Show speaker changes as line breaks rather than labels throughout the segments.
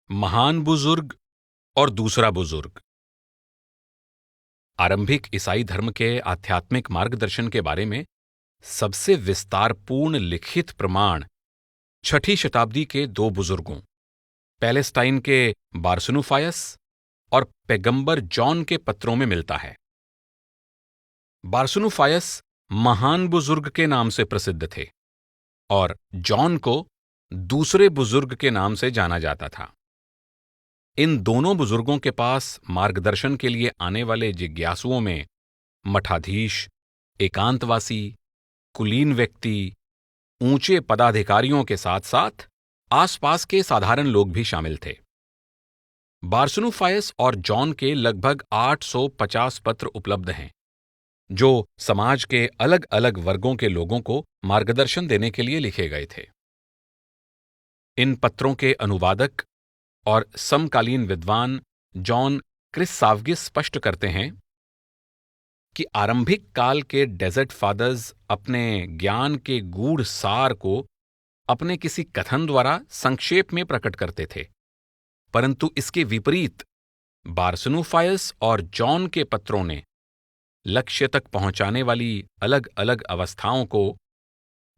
महान बुजुर्ग और दूसरा बुजुर्ग। आरंभिक ईसाई धर्म के आध्यात्मिक मार्गदर्शन के बारे में सबसे विस्तारपूर्ण लिखित प्रमाण 6ठी शताब्दी के दो बुजुर्गों, पैलेस्टाइन के बार्सनुफायस और पैगंबर जॉन के पत्रों में मिलता है। बार्सनुफायस महान बुजुर्ग के नाम से प्रसिद्ध थे और जॉन को दूसरे बुजुर्ग के नाम से जाना जाता था। इन दोनों बुजुर्गों के पास मार्गदर्शन के लिए आने वाले जिज्ञासुओं में मठाधीश, एकांतवासी, कुलीन व्यक्ति, ऊंचे पदाधिकारियों के साथ साथ आसपास के साधारण लोग भी शामिल थे। बार्सनुफायस और जॉन के लगभग 850 पत्र उपलब्ध हैं, जो समाज के अलग अलग वर्गों के लोगों को मार्गदर्शन देने के लिए लिखे गए थे। इन पत्रों के अनुवादक और समकालीन विद्वान जॉन क्रिस्सावगिस स्पष्ट करते हैं कि आरंभिक काल के डेजर्ट फादर्स अपने ज्ञान के गूढ़ सार को अपने किसी कथन द्वारा संक्षेप में प्रकट करते थे, परंतु इसके विपरीत बार्सनुफायस और जॉन के पत्रों ने लक्ष्य तक पहुंचाने वाली अलग अलग अवस्थाओं को,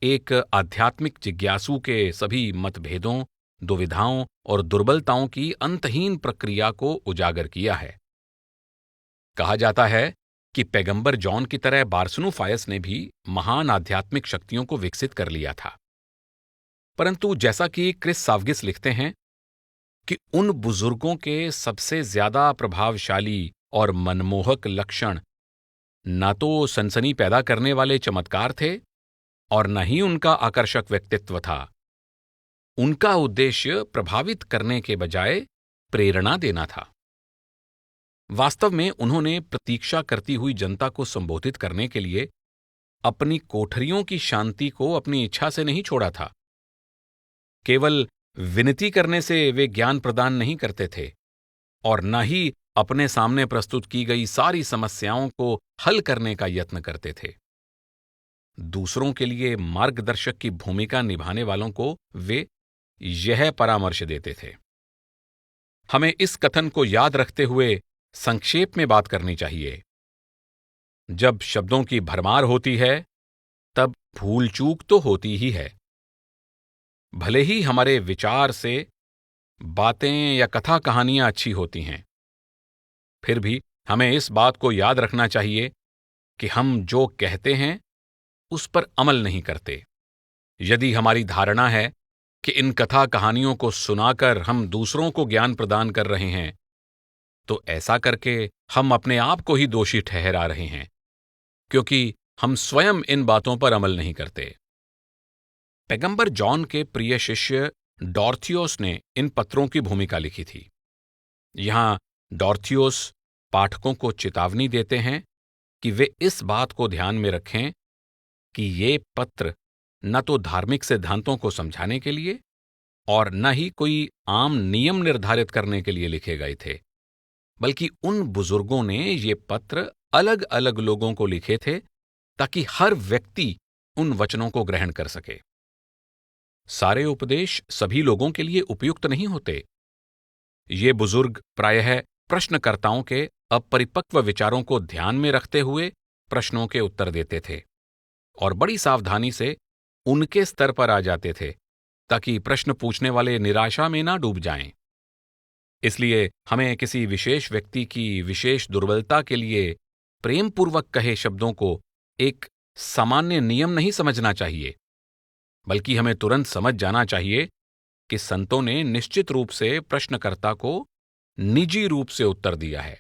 एक आध्यात्मिक जिज्ञासु के सभी मतभेदों, दुविधाओं और दुर्बलताओं की अंतहीन प्रक्रिया को उजागर किया है। कहा जाता है कि पैगंबर जॉन की तरह बार्सनुफायस ने भी महान आध्यात्मिक शक्तियों को विकसित कर लिया था, परंतु जैसा कि क्रिस्सावगिस लिखते हैं कि उन बुजुर्गों के सबसे ज्यादा प्रभावशाली और मनमोहक लक्षण न तो सनसनी पैदा करने वाले चमत्कार थे और न ही उनका आकर्षक व्यक्तित्व था। उनका उद्देश्य प्रभावित करने के बजाय प्रेरणा देना था। वास्तव में उन्होंने प्रतीक्षा करती हुई जनता को संबोधित करने के लिए अपनी कोठरियों की शांति को अपनी इच्छा से नहीं छोड़ा था। केवल विनती करने से वे ज्ञान प्रदान नहीं करते थे और न ही अपने सामने प्रस्तुत की गई सारी समस्याओं को हल करने का यत्न करते थे। दूसरों के लिए मार्गदर्शक की भूमिका निभाने वालों को वे यह परामर्श देते थे। हमें इस कथन को याद रखते हुए संक्षेप में बात करनी चाहिए। जब शब्दों की भरमार होती है, तब भूल चूक तो होती ही है। भले ही हमारे विचार से बातें या कथा कहानियां अच्छी होती हैं, फिर भी हमें इस बात को याद रखना चाहिए कि हम जो कहते हैं उस पर अमल नहीं करते। यदि हमारी धारणा है कि इन कथा कहानियों को सुनाकर हम दूसरों को ज्ञान प्रदान कर रहे हैं, तो ऐसा करके हम अपने आप को ही दोषी ठहरा रहे हैं, क्योंकि हम स्वयं इन बातों पर अमल नहीं करते। पैगंबर जॉन के प्रिय शिष्य डॉर्थियोस ने इन पत्रों की भूमिका लिखी थी। यहां डॉर्थियोस पाठकों को चेतावनी देते हैं कि वे इस बात को ध्यान में रखें कि ये पत्र न तो धार्मिक सिद्धांतों को समझाने के लिए और न ही कोई आम नियम निर्धारित करने के लिए लिखे गए थे, बल्कि उन बुजुर्गों ने ये पत्र अलग अलग लोगों को लिखे थे ताकि हर व्यक्ति उन वचनों को ग्रहण कर सके। सारे उपदेश सभी लोगों के लिए उपयुक्त नहीं होते। ये बुजुर्ग प्रायः प्रश्नकर्ताओं के अपरिपक्व विचारों को ध्यान में रखते हुए प्रश्नों के उत्तर देते थे और बड़ी सावधानी से उनके स्तर पर आ जाते थे ताकि प्रश्न पूछने वाले निराशा में ना डूब जाएं। इसलिए हमें किसी विशेष व्यक्ति की विशेष दुर्बलता के लिए प्रेमपूर्वक कहे शब्दों को एक सामान्य नियम नहीं समझना चाहिए, बल्कि हमें तुरंत समझ जाना चाहिए कि संतों ने निश्चित रूप से प्रश्नकर्ता को निजी रूप से उत्तर दिया है।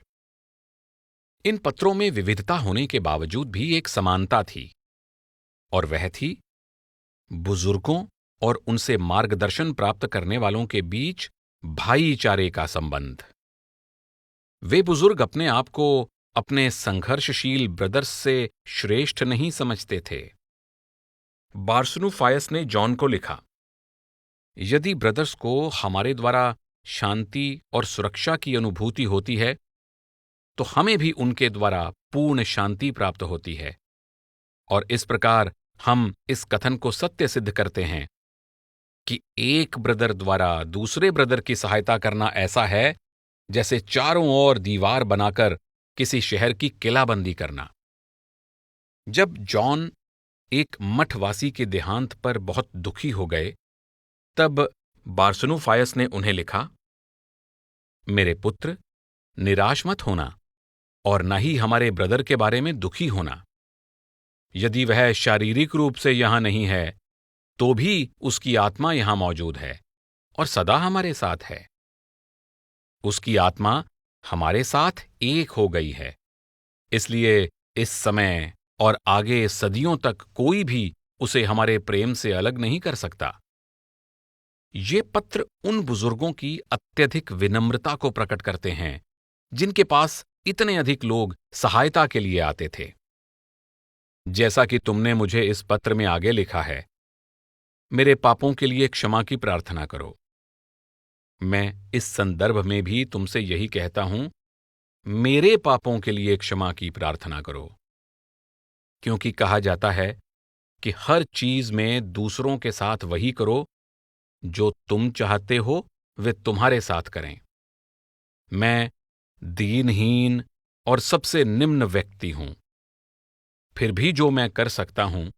इन पत्रों में विविधता होने के बावजूद भी एक समानता थी, और वह थी बुजुर्गों और उनसे मार्गदर्शन प्राप्त करने वालों के बीच भाईचारे का संबंध। वे बुजुर्ग अपने आप को अपने संघर्षशील ब्रदर्स से श्रेष्ठ नहीं समझते थे। बार्सनुफायस ने जॉन को लिखा, यदि ब्रदर्स को हमारे द्वारा शांति और सुरक्षा की अनुभूति होती है, तो हमें भी उनके द्वारा पूर्ण शांति प्राप्त होती है, और इस प्रकार हम इस कथन को सत्य सिद्ध करते हैं कि एक ब्रदर द्वारा दूसरे ब्रदर की सहायता करना ऐसा है जैसे चारों ओर दीवार बनाकर किसी शहर की किलाबंदी करना। जब जॉन एक मठवासी के देहांत पर बहुत दुखी हो गए, तब बार्सनुफायस ने उन्हें लिखा, मेरे पुत्र, निराश मत होना और न ही हमारे ब्रदर के बारे में दुखी होना। यदि वह शारीरिक रूप से यहां नहीं है, तो भी उसकी आत्मा यहां मौजूद है और सदा हमारे साथ है। उसकी आत्मा हमारे साथ एक हो गई है, इसलिए इस समय और आगे सदियों तक कोई भी उसे हमारे प्रेम से अलग नहीं कर सकता। ये पत्र उन बुजुर्गों की अत्यधिक विनम्रता को प्रकट करते हैं जिनके पास इतने अधिक लोग सहायता के लिए आते थे। जैसा कि तुमने मुझे इस पत्र में आगे लिखा है, मेरे पापों के लिए क्षमा की प्रार्थना करो। मैं इस संदर्भ में भी तुमसे यही कहता हूं, मेरे पापों के लिए क्षमा की प्रार्थना करो, क्योंकि कहा जाता है कि हर चीज में दूसरों के साथ वही करो जो तुम चाहते हो वे तुम्हारे साथ करें। मैं दीनहीन और सबसे निम्न व्यक्ति हूं, फिर भी जो मैं कर सकता हूं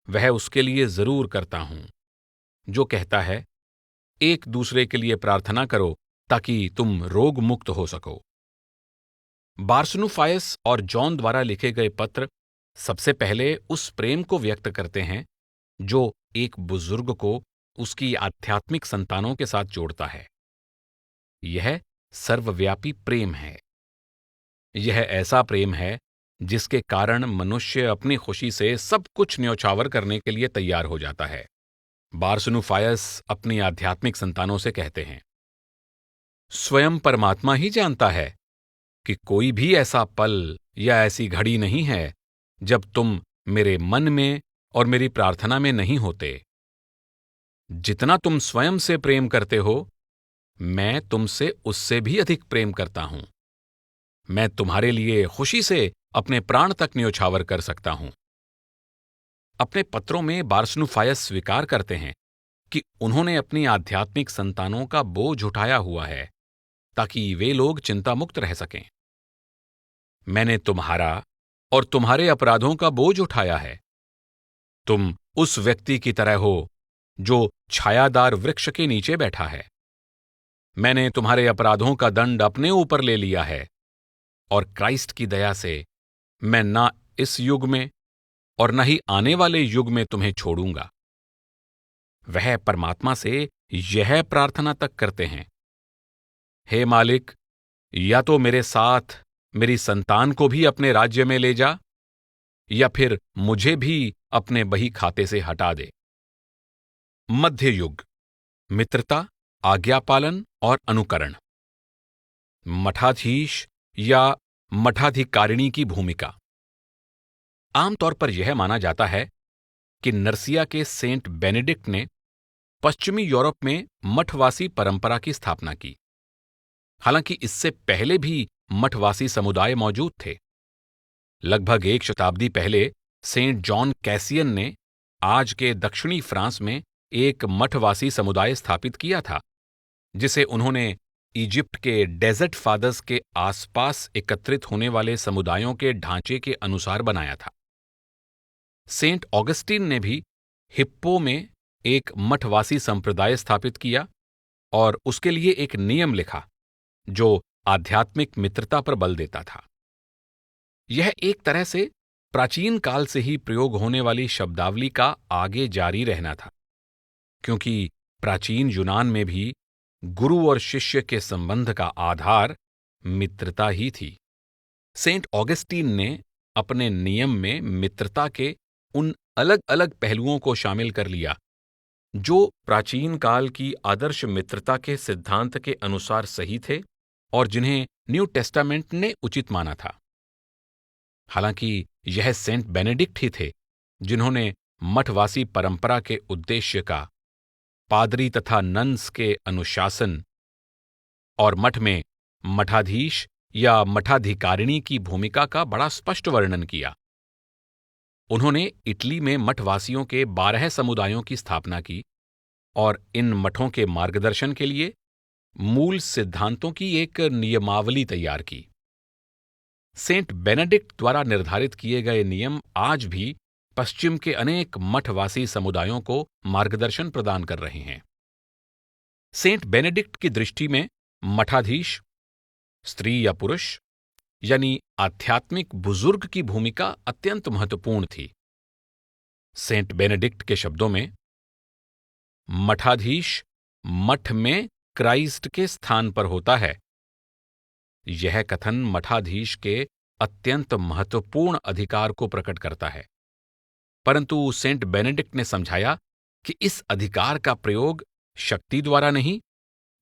वह उसके लिए जरूर करता हूं, जो कहता है, एक दूसरे के लिए प्रार्थना करो ताकि तुम रोग मुक्त हो सको। बार्सनुफायस और जॉन द्वारा लिखे गए पत्र सबसे पहले उस प्रेम को व्यक्त करते हैं जो एक बुजुर्ग को उसकी आध्यात्मिक संतानों के साथ जोड़ता है। यह सर्वव्यापी प्रेम है। यह ऐसा प्रेम है जिसके कारण मनुष्य अपनी खुशी से सब कुछ न्यौछावर करने के लिए तैयार हो जाता है। बार्सनुफायस अपनी आध्यात्मिक संतानों से कहते हैं, स्वयं परमात्मा ही जानता है कि कोई भी ऐसा पल या ऐसी घड़ी नहीं है जब तुम मेरे मन में और मेरी प्रार्थना में नहीं होते। जितना तुम स्वयं से प्रेम करते हो, मैं तुमसे उससे भी अधिक प्रेम करता हूं। मैं तुम्हारे लिए खुशी से अपने प्राण तक न्यौछावर कर सकता हूं। अपने पत्रों में बार्सनुफायस स्वीकार करते हैं कि उन्होंने अपनी आध्यात्मिक संतानों का बोझ उठाया हुआ है ताकि वे लोग चिंता मुक्त रह सकें। मैंने तुम्हारा और तुम्हारे अपराधों का बोझ उठाया है। तुम उस व्यक्ति की तरह हो जो छायादार वृक्ष के नीचे बैठा है। मैंने तुम्हारे अपराधों का दंड अपने ऊपर ले लिया है और क्राइस्ट की दया से मैं ना इस युग में और न ही आने वाले युग में तुम्हें छोड़ूंगा। वह परमात्मा से यह प्रार्थना तक करते हैं, हे मालिक, या तो मेरे साथ मेरी संतान को भी अपने राज्य में ले जा, या फिर मुझे भी अपने बही खाते से हटा दे। मध्य युग, मित्रता, आज्ञापालन और अनुकरण। मठाधीश या मठाधिकारिणी की भूमिका। आमतौर पर यह माना जाता है कि नर्सिया के सेंट बेनेडिक्ट ने पश्चिमी यूरोप में मठवासी परंपरा की स्थापना की। हालांकि इससे पहले भी मठवासी समुदाय मौजूद थे। लगभग 1 शताब्दी पहले सेंट जॉन कैसियन ने आज के दक्षिणी फ्रांस में एक मठवासी समुदाय स्थापित किया था, जिसे उन्होंने इजिप्ट के डेजर्ट फादर्स के आसपास एकत्रित होने वाले समुदायों के ढांचे के अनुसार बनाया था। सेंट ऑगस्टीन ने भी हिप्पो में एक मठवासी संप्रदाय स्थापित किया और उसके लिए एक नियम लिखा जो आध्यात्मिक मित्रता पर बल देता था। यह एक तरह से प्राचीन काल से ही प्रयोग होने वाली शब्दावली का आगे जारी रहना था, क्योंकि प्राचीन यूनान में भी गुरु और शिष्य के संबंध का आधार मित्रता ही थी। सेंट ऑगस्टीन ने अपने नियम में मित्रता के उन अलग अलग पहलुओं को शामिल कर लिया जो प्राचीन काल की आदर्श मित्रता के सिद्धांत के अनुसार सही थे और जिन्हें न्यू टेस्टामेंट ने उचित माना था। हालांकि यह सेंट बेनेडिक्ट ही थे जिन्होंने मठवासी परंपरा के उद्देश्य का, पादरी तथा नन्स के अनुशासन और मठ में मठाधीश या मठाधिकारिणी की भूमिका का बड़ा स्पष्ट वर्णन किया। उन्होंने इटली में मठवासियों के 12 समुदायों की स्थापना की और इन मठों के मार्गदर्शन के लिए मूल सिद्धांतों की एक नियमावली तैयार की। सेंट बेनेडिक्ट द्वारा निर्धारित किए गए नियम आज भी पश्चिम के अनेक मठवासी समुदायों को मार्गदर्शन प्रदान कर रहे हैं। सेंट बेनेडिक्ट की दृष्टि में मठाधीश स्त्री या पुरुष यानी आध्यात्मिक बुजुर्ग की भूमिका अत्यंत महत्वपूर्ण थी। सेंट बेनेडिक्ट के शब्दों में, मठाधीश मठ में क्राइस्ट के स्थान पर होता है। यह कथन मठाधीश के अत्यंत महत्वपूर्ण अधिकार को प्रकट करता है, परंतु सेंट बेनेडिक्ट ने समझाया कि इस अधिकार का प्रयोग शक्ति द्वारा नहीं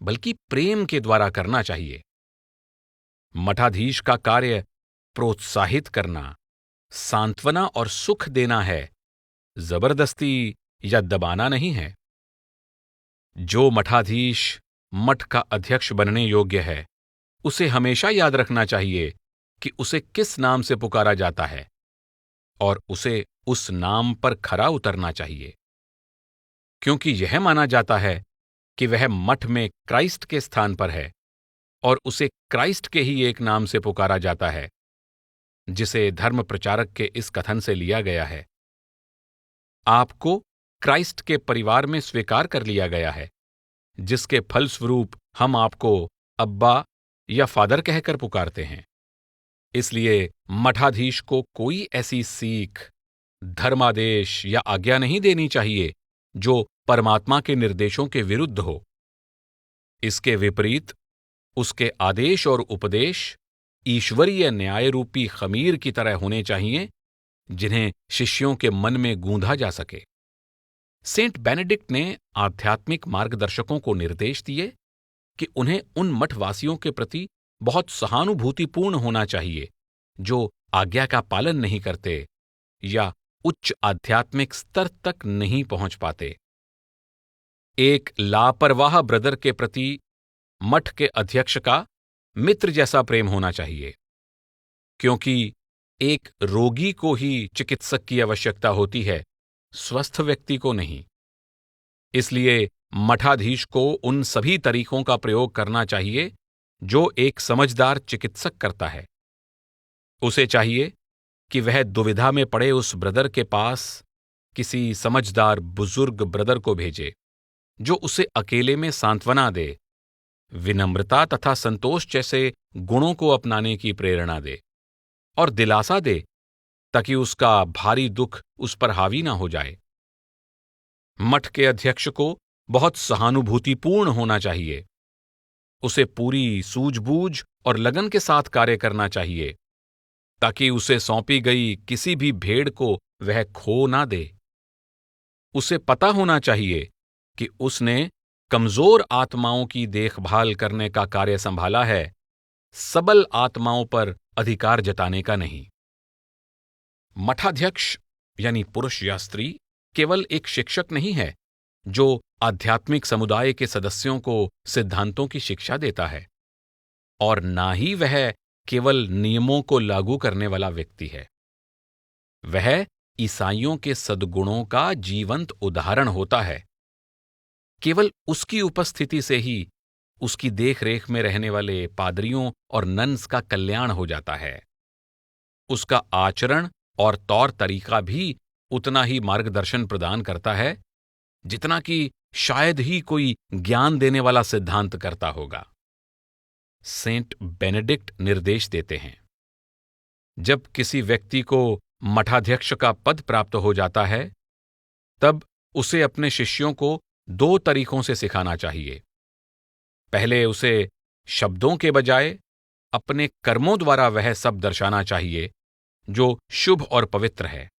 बल्कि प्रेम के द्वारा करना चाहिए। मठाधीश का कार्य प्रोत्साहित करना, सांत्वना और सुख देना है, जबरदस्ती या दबाना नहीं है। जो मठाधीश मठ का अध्यक्ष बनने योग्य है, उसे हमेशा याद रखना चाहिए कि उसे किस नाम से पुकारा जाता है और उसे उस नाम पर खरा उतरना चाहिए, क्योंकि यह माना जाता है कि वह मठ में क्राइस्ट के स्थान पर है और उसे क्राइस्ट के ही एक नाम से पुकारा जाता है, जिसे धर्म प्रचारक के इस कथन से लिया गया है, आपको क्राइस्ट के परिवार में स्वीकार कर लिया गया है, जिसके फलस्वरूप हम आपको अब्बा या फादर कहकर पुकारते हैं। इसलिए मठाधीश को कोई ऐसी सीख, धर्मादेश या आज्ञा नहीं देनी चाहिए जो परमात्मा के निर्देशों के विरुद्ध हो। इसके विपरीत उसके आदेश और उपदेश ईश्वरीय न्याय रूपी खमीर की तरह होने चाहिए, जिन्हें शिष्यों के मन में गूंधा जा सके। सेंट बेनेडिक्ट ने आध्यात्मिक मार्गदर्शकों को निर्देश दिए कि उन्हें उन मठवासियों के प्रति बहुत सहानुभूतिपूर्ण होना चाहिए जो आज्ञा का पालन नहीं करते या उच्च आध्यात्मिक स्तर तक नहीं पहुंच पाते। एक लापरवाह ब्रदर के प्रति मठ के अध्यक्ष का मित्र जैसा प्रेम होना चाहिए, क्योंकि एक रोगी को ही चिकित्सक की आवश्यकता होती है, स्वस्थ व्यक्ति को नहीं। इसलिए मठाधीश को उन सभी तरीकों का प्रयोग करना चाहिए जो एक समझदार चिकित्सक करता है। उसे चाहिए कि वह दुविधा में पड़े उस ब्रदर के पास किसी समझदार बुजुर्ग ब्रदर को भेजे, जो उसे अकेले में सांत्वना दे, विनम्रता तथा संतोष जैसे गुणों को अपनाने की प्रेरणा दे और दिलासा दे, ताकि उसका भारी दुख उस पर हावी ना हो जाए। मठ के अध्यक्ष को बहुत सहानुभूतिपूर्ण होना चाहिए। उसे पूरी सूझबूझ और लगन के साथ कार्य करना चाहिए, ताकि उसे सौंपी गई किसी भी भेड़ को वह खो ना दे। उसे पता होना चाहिए कि उसने कमजोर आत्माओं की देखभाल करने का कार्य संभाला है, सबल आत्माओं पर अधिकार जताने का नहीं। मठाध्यक्ष यानी पुरुष या स्त्री केवल एक शिक्षक नहीं है जो आध्यात्मिक समुदाय के सदस्यों को सिद्धांतों की शिक्षा देता है, और ना ही वह केवल नियमों को लागू करने वाला व्यक्ति है। वह ईसाइयों के सद्गुणों का जीवंत उदाहरण होता है। केवल उसकी उपस्थिति से ही उसकी देखरेख में रहने वाले पादरियों और नन्स का कल्याण हो जाता है। उसका आचरण और तौर तरीका भी उतना ही मार्गदर्शन प्रदान करता है जितना कि शायद ही कोई ज्ञान देने वाला सिद्धांत करता होगा। सेंट बेनेडिक्ट निर्देश देते हैं, जब किसी व्यक्ति को मठाध्यक्ष का पद प्राप्त हो जाता है, तब उसे अपने शिष्यों को 2 तरीकों से सिखाना चाहिए। पहले उसे शब्दों के बजाय अपने कर्मों द्वारा वह सब दर्शाना चाहिए जो शुभ और पवित्र है।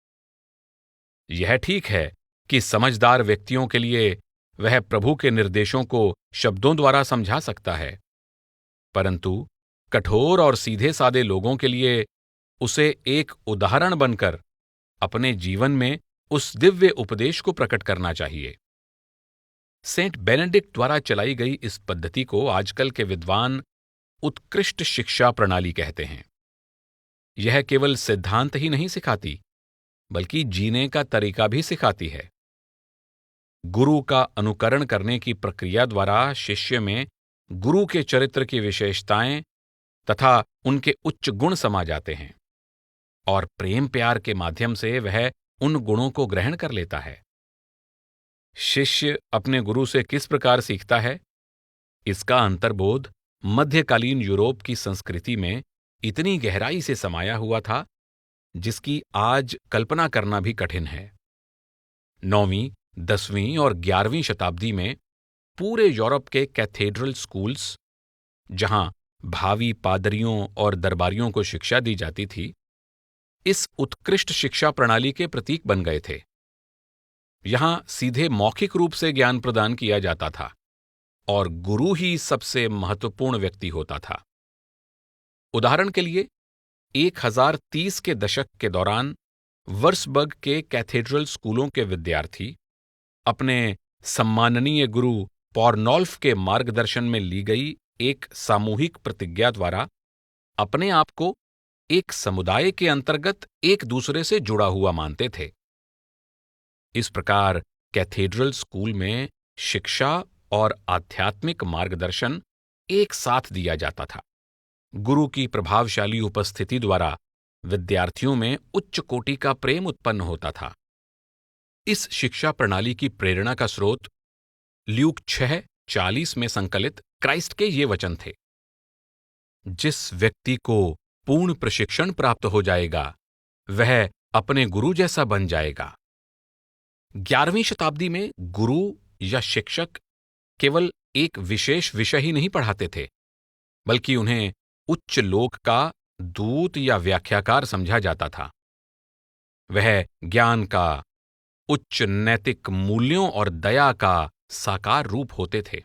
यह ठीक है कि समझदार व्यक्तियों के लिए वह प्रभु के निर्देशों को शब्दों द्वारा समझा सकता है, परंतु कठोर और सीधे सादे लोगों के लिए उसे एक उदाहरण बनकर अपने जीवन में उस दिव्य उपदेश को प्रकट करना चाहिए। सेंट बेनेडिक्ट द्वारा चलाई गई इस पद्धति को आजकल के विद्वान उत्कृष्ट शिक्षा प्रणाली कहते हैं। यह केवल सिद्धांत ही नहीं सिखाती, बल्कि जीने का तरीका भी सिखाती है। गुरु का अनुकरण करने की प्रक्रिया द्वारा शिष्य में गुरु के चरित्र की विशेषताएं तथा उनके उच्च गुण समा जाते हैं और प्रेम प्यार के माध्यम से वह उन गुणों को ग्रहण कर लेता है। शिष्य अपने गुरु से किस प्रकार सीखता है, इसका अंतर्बोध मध्यकालीन यूरोप की संस्कृति में इतनी गहराई से समाया हुआ था जिसकी आज कल्पना करना भी कठिन है। 9वीं, 10वीं और 11वीं शताब्दी में पूरे यूरोप के कैथेड्रल स्कूल्स, जहां भावी पादरियों और दरबारियों को शिक्षा दी जाती थी, इस उत्कृष्ट शिक्षा प्रणाली के प्रतीक बन गए थे। यहां सीधे मौखिक रूप से ज्ञान प्रदान किया जाता था और गुरु ही सबसे महत्वपूर्ण व्यक्ति होता था। उदाहरण के लिए 1030 के दशक के दौरान वर्सबर्ग के कैथेड्रल स्कूलों के विद्यार्थी अपने सम्माननीय गुरु पॉर्नोल्फ के मार्गदर्शन में ली गई एक सामूहिक प्रतिज्ञा द्वारा अपने आप को एक समुदाय के अंतर्गत एक दूसरे से जुड़ा हुआ मानते थे। इस प्रकार कैथेड्रल स्कूल में शिक्षा और आध्यात्मिक मार्गदर्शन एक साथ दिया जाता था। गुरु की प्रभावशाली उपस्थिति द्वारा विद्यार्थियों में उच्च कोटि का प्रेम उत्पन्न होता था। इस शिक्षा प्रणाली की प्रेरणा का स्रोत ल्यूक 6:40 में संकलित क्राइस्ट के ये वचन थे, जिस व्यक्ति को पूर्ण प्रशिक्षण प्राप्त हो जाएगा वह अपने गुरु जैसा बन जाएगा। 11वीं शताब्दी में गुरु या शिक्षक केवल एक विशेष विषय ही नहीं पढ़ाते थे, बल्कि उन्हें उच्च लोक का दूत या व्याख्याकार समझा जाता था। वह ज्ञान का, उच्च नैतिक मूल्यों और दया का साकार रूप होते थे।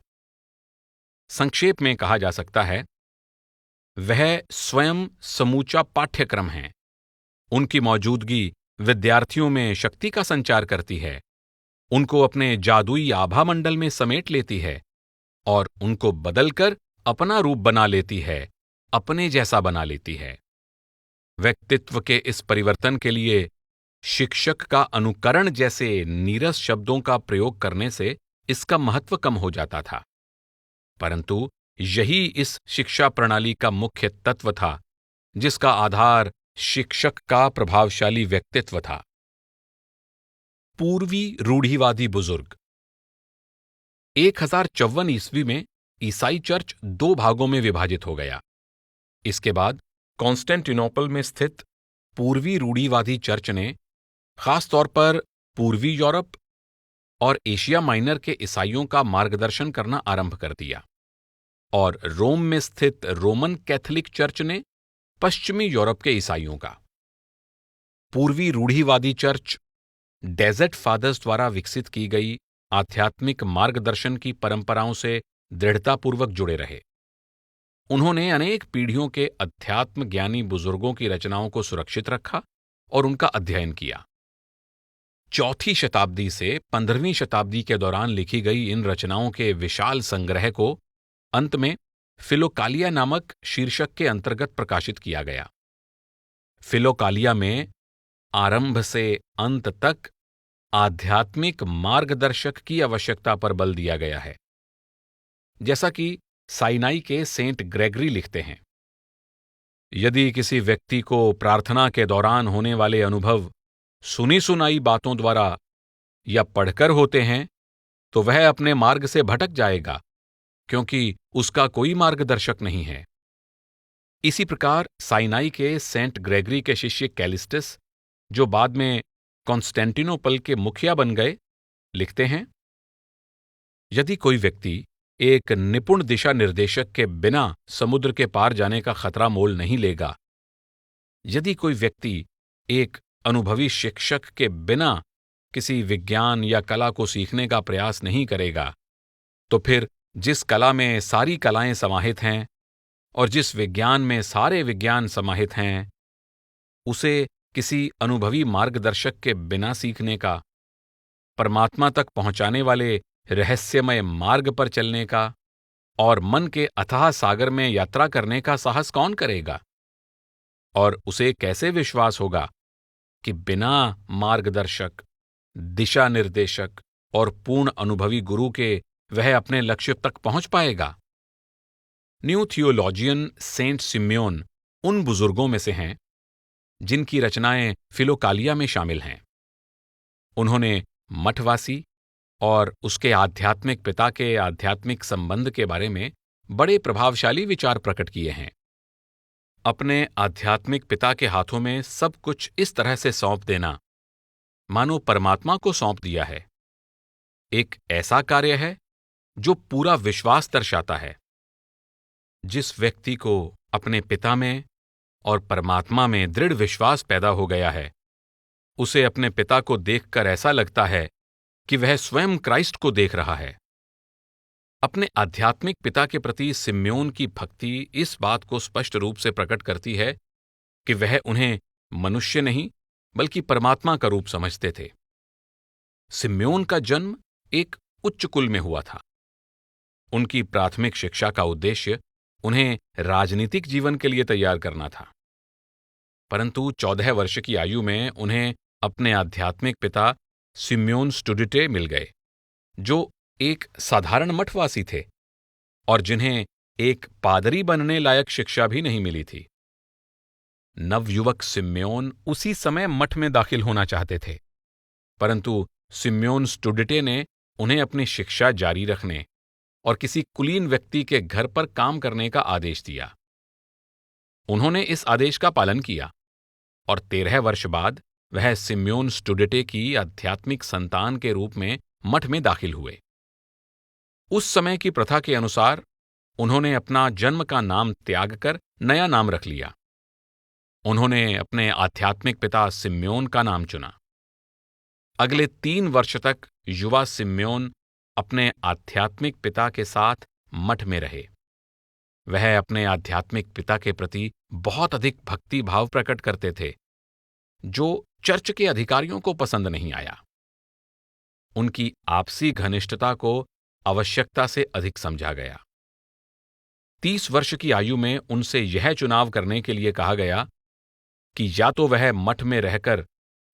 संक्षेप में कहा जा सकता है, वह स्वयं समूचा पाठ्यक्रम है। उनकी मौजूदगी विद्यार्थियों में शक्ति का संचार करती है, उनको अपने जादुई आभा मंडल में समेट लेती है और उनको बदलकर अपना रूप बना लेती है, अपने जैसा बना लेती है। व्यक्तित्व के इस परिवर्तन के लिए शिक्षक का अनुकरण जैसे नीरस शब्दों का प्रयोग करने से इसका महत्व कम हो जाता था, परंतु यही इस शिक्षा प्रणाली का मुख्य तत्व था, जिसका आधार शिक्षक का प्रभावशाली व्यक्तित्व था। पूर्वी रूढ़िवादी बुजुर्ग। 1054 ईस्वी में ईसाई चर्च 2 भागों में विभाजित हो गया। इसके बाद कॉन्स्टेंटिनोपल में स्थित पूर्वी रूढ़िवादी चर्च ने खासतौर पर पूर्वी यूरोप और एशिया माइनर के ईसाइयों का मार्गदर्शन करना आरंभ कर दिया, और रोम में स्थित रोमन कैथोलिक चर्च ने पश्चिमी यूरोप के ईसाइयों का। पूर्वी रूढ़िवादी चर्च डेजर्ट फादर्स द्वारा विकसित की गई आध्यात्मिक मार्गदर्शन की परंपराओं से दृढ़तापूर्वक जुड़े रहे। उन्होंने अनेक पीढ़ियों के अध्यात्म ज्ञानी बुजुर्गों की रचनाओं को सुरक्षित रखा और उनका अध्ययन किया। 4वीं शताब्दी से 15वीं शताब्दी के दौरान लिखी गई इन रचनाओं के विशाल संग्रह को अंत में फिलोकालिया नामक शीर्षक के अंतर्गत प्रकाशित किया गया। फिलोकालिया में आरंभ से अंत तक आध्यात्मिक मार्गदर्शक की आवश्यकता पर बल दिया गया है। जैसा कि साइनाई के सेंट ग्रेगरी लिखते हैं, यदि किसी व्यक्ति को प्रार्थना के दौरान होने वाले अनुभव सुनी सुनाई बातों द्वारा या पढ़कर होते हैं, तो वह अपने मार्ग से भटक जाएगा, क्योंकि उसका कोई मार्गदर्शक नहीं है। इसी प्रकार साइनाई के सेंट ग्रेगरी के शिष्य कैलिस्टस, जो बाद में कॉन्स्टेंटिनोपल के मुखिया बन गए, लिखते हैं, यदि कोई व्यक्ति एक निपुण दिशा निर्देशक के बिना समुद्र के पार जाने का खतरा मोल नहीं लेगा, यदि कोई व्यक्ति एक अनुभवी शिक्षक के बिना किसी विज्ञान या कला को सीखने का प्रयास नहीं करेगा, तो फिर जिस कला में सारी कलाएं समाहित हैं और जिस विज्ञान में सारे विज्ञान समाहित हैं, उसे किसी अनुभवी मार्गदर्शक के बिना सीखने का, परमात्मा तक पहुंचाने वाले रहस्यमय मार्ग पर चलने का और मन के अथाह सागर में यात्रा करने का साहस कौन करेगा? और उसे कैसे विश्वास होगा कि बिना मार्गदर्शक, दिशा निर्देशक और पूर्ण अनुभवी गुरु के वह अपने लक्ष्य तक पहुंच पाएगा? न्यू थियोलॉजियन सेंट सिम्योन उन बुजुर्गों में से हैं जिनकी रचनाएं फिलोकालिया में शामिल हैं। उन्होंने मठवासी और उसके आध्यात्मिक पिता के आध्यात्मिक संबंध के बारे में बड़े प्रभावशाली विचार प्रकट किए हैं। अपने आध्यात्मिक पिता के हाथों में सब कुछ इस तरह से सौंप देना मानो परमात्मा को सौंप दिया है, एक ऐसा कार्य है जो पूरा विश्वास दर्शाता है। जिस व्यक्ति को अपने पिता में और परमात्मा में दृढ़ विश्वास पैदा हो गया है, उसे अपने पिता को देखकर ऐसा लगता है कि वह स्वयं क्राइस्ट को देख रहा है। अपने आध्यात्मिक पिता के प्रति सिम्योन की भक्ति इस बात को स्पष्ट रूप से प्रकट करती है कि वह उन्हें मनुष्य नहीं बल्कि परमात्मा का रूप समझते थे। सिम्योन का जन्म एक उच्च कुल में हुआ था। उनकी प्राथमिक शिक्षा का उद्देश्य उन्हें राजनीतिक जीवन के लिए तैयार करना था, परंतु 14 वर्ष की आयु में उन्हें अपने आध्यात्मिक पिता सिम्योन स्टुडिटे मिल गए, जो एक साधारण मठवासी थे और जिन्हें एक पादरी बनने लायक शिक्षा भी नहीं मिली थी। नवयुवक सिम्योन उसी समय मठ में दाखिल होना चाहते थे, परंतु सिम्योन स्टुडिटे ने उन्हें अपनी शिक्षा जारी रखने और किसी कुलीन व्यक्ति के घर पर काम करने का आदेश दिया। उन्होंने इस आदेश का पालन किया और 13 वर्ष बाद वह सिम्योन स्टुडिटे की आध्यात्मिक संतान के रूप में मठ में दाखिल हुए। उस समय की प्रथा के अनुसार उन्होंने अपना जन्म का नाम त्याग कर नया नाम रख लिया। उन्होंने अपने आध्यात्मिक पिता सिम्योन का नाम चुना। अगले 3 वर्ष तक युवा सिम्योन अपने आध्यात्मिक पिता के साथ मठ में रहे। वह अपने आध्यात्मिक पिता के प्रति बहुत अधिक भक्ति भाव प्रकट करते थे, जो चर्च के अधिकारियों को पसंद नहीं आया। उनकी आपसी घनिष्ठता को आवश्यकता से अधिक समझा गया। 30 वर्ष की आयु में उनसे यह चुनाव करने के लिए कहा गया कि या तो वह मठ में रहकर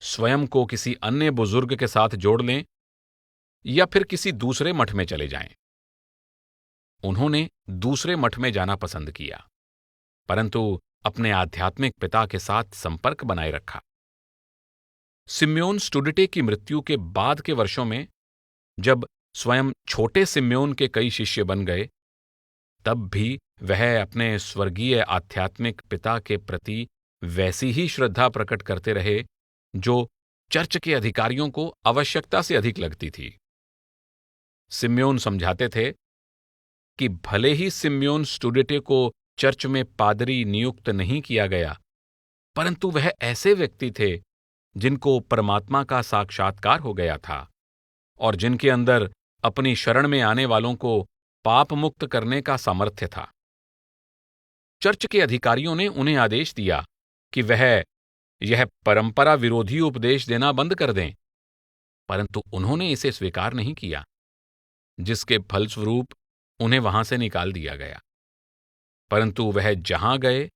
स्वयं को किसी अन्य बुजुर्ग के साथ जोड़ लें या फिर किसी दूसरे मठ में चले जाएं। उन्होंने दूसरे मठ में जाना पसंद किया, परंतु अपने आध्यात्मिक पिता के साथ संपर्क बनाए रखा। सिम्योन स्टुडिटे की मृत्यु के बाद के वर्षों में जब स्वयं छोटे सिम्योन के कई शिष्य बन गए, तब भी वह अपने स्वर्गीय आध्यात्मिक पिता के प्रति वैसी ही श्रद्धा प्रकट करते रहे जो चर्च के अधिकारियों को आवश्यकता से अधिक लगती थी। सिम्योन समझाते थे कि भले ही सिम्योन स्टुडिटे को चर्च में पादरी नियुक्त नहीं किया गया, परंतु वह ऐसे व्यक्ति थे जिनको परमात्मा का साक्षात्कार हो गया था और जिनके अंदर अपनी शरण में आने वालों को पाप मुक्त करने का सामर्थ्य था। चर्च के अधिकारियों ने उन्हें आदेश दिया कि वह यह परंपरा विरोधी उपदेश देना बंद कर दें, परंतु उन्होंने इसे स्वीकार नहीं किया, जिसके फलस्वरूप उन्हें वहां से निकाल दिया गया। परंतु वह जहां गए,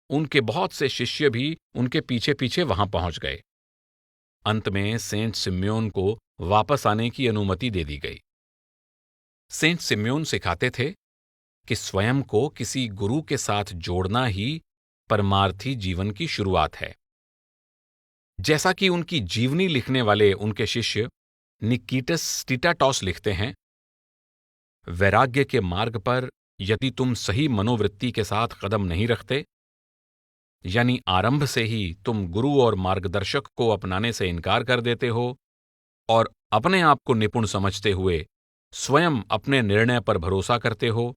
उनके बहुत से शिष्य भी उनके पीछे पीछे वहां पहुंच गए। अंत में सेंट सिम्योन को वापस आने की अनुमति दे दी गई। सेंट सिम्योन सिखाते थे कि स्वयं को किसी गुरु के साथ जोड़ना ही परमार्थी जीवन की शुरुआत है। जैसा कि उनकी जीवनी लिखने वाले उनके शिष्य निकीटस स्टिटाटॉस लिखते हैं, वैराग्य के मार्ग पर यदि तुम सही मनोवृत्ति के साथ कदम नहीं रखते, यानी आरंभ से ही तुम गुरु और मार्गदर्शक को अपनाने से इनकार कर देते हो और अपने आप को निपुण समझते हुए स्वयं अपने निर्णय पर भरोसा करते हो,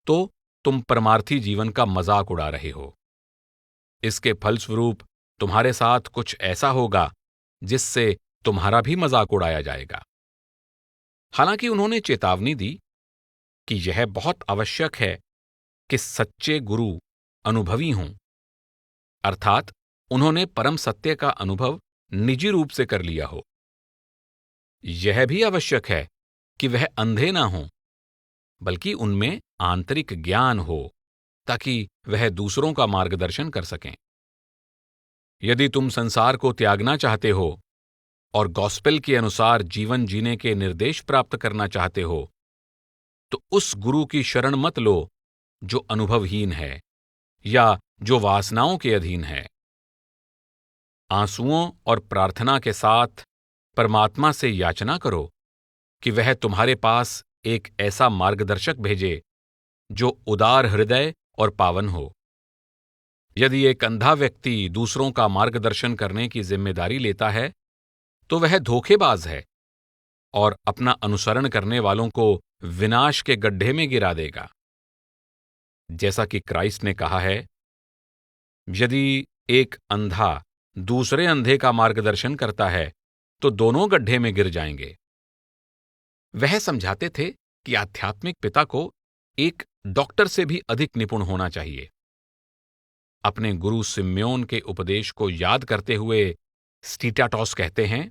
तो तुम परमार्थी जीवन का मजाक उड़ा रहे हो। इसके फलस्वरूप तुम्हारे साथ कुछ ऐसा होगा जिससे तुम्हारा भी मजाक उड़ाया जाएगा। हालांकि उन्होंने चेतावनी दी कि यह बहुत आवश्यक है कि सच्चे गुरु अनुभवी हों, अर्थात उन्होंने परम सत्य का अनुभव निजी रूप से कर लिया हो। यह भी आवश्यक है कि वह अंधे ना हों, बल्कि उनमें आंतरिक ज्ञान हो ताकि वह दूसरों का मार्गदर्शन कर सकें। यदि तुम संसार को त्यागना चाहते हो और गॉस्पेल के अनुसार जीवन जीने के निर्देश प्राप्त करना चाहते हो तो उस गुरु की शरण मत लो जो अनुभवहीन है या जो वासनाओं के अधीन है। आंसुओं और प्रार्थना के साथ परमात्मा से याचना करो कि वह तुम्हारे पास एक ऐसा मार्गदर्शक भेजे जो उदार हृदय और पावन हो। यदि एक अंधा व्यक्ति दूसरों का मार्गदर्शन करने की जिम्मेदारी लेता है तो वह धोखेबाज है और अपना अनुसरण करने वालों को विनाश के गड्ढे में गिरा देगा। जैसा कि क्राइस्ट ने कहा है, यदि एक अंधा दूसरे अंधे का मार्गदर्शन करता है तो दोनों गड्ढे में गिर जाएंगे। वह समझाते थे कि आध्यात्मिक पिता को एक डॉक्टर से भी अधिक निपुण होना चाहिए। अपने गुरु सिम्योन के उपदेश को याद करते हुए स्टीटाटॉस कहते हैं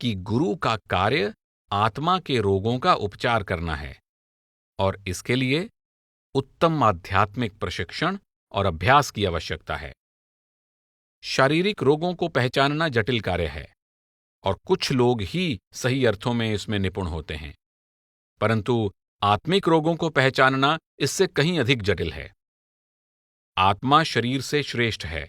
कि गुरु का कार्य आत्मा के रोगों का उपचार करना है और इसके लिए उत्तम आध्यात्मिक प्रशिक्षण और अभ्यास की आवश्यकता है। शारीरिक रोगों को पहचानना जटिल कार्य है और कुछ लोग ही सही अर्थों में इसमें निपुण होते हैं, परंतु आत्मिक रोगों को पहचानना इससे कहीं अधिक जटिल है। आत्मा शरीर से श्रेष्ठ है,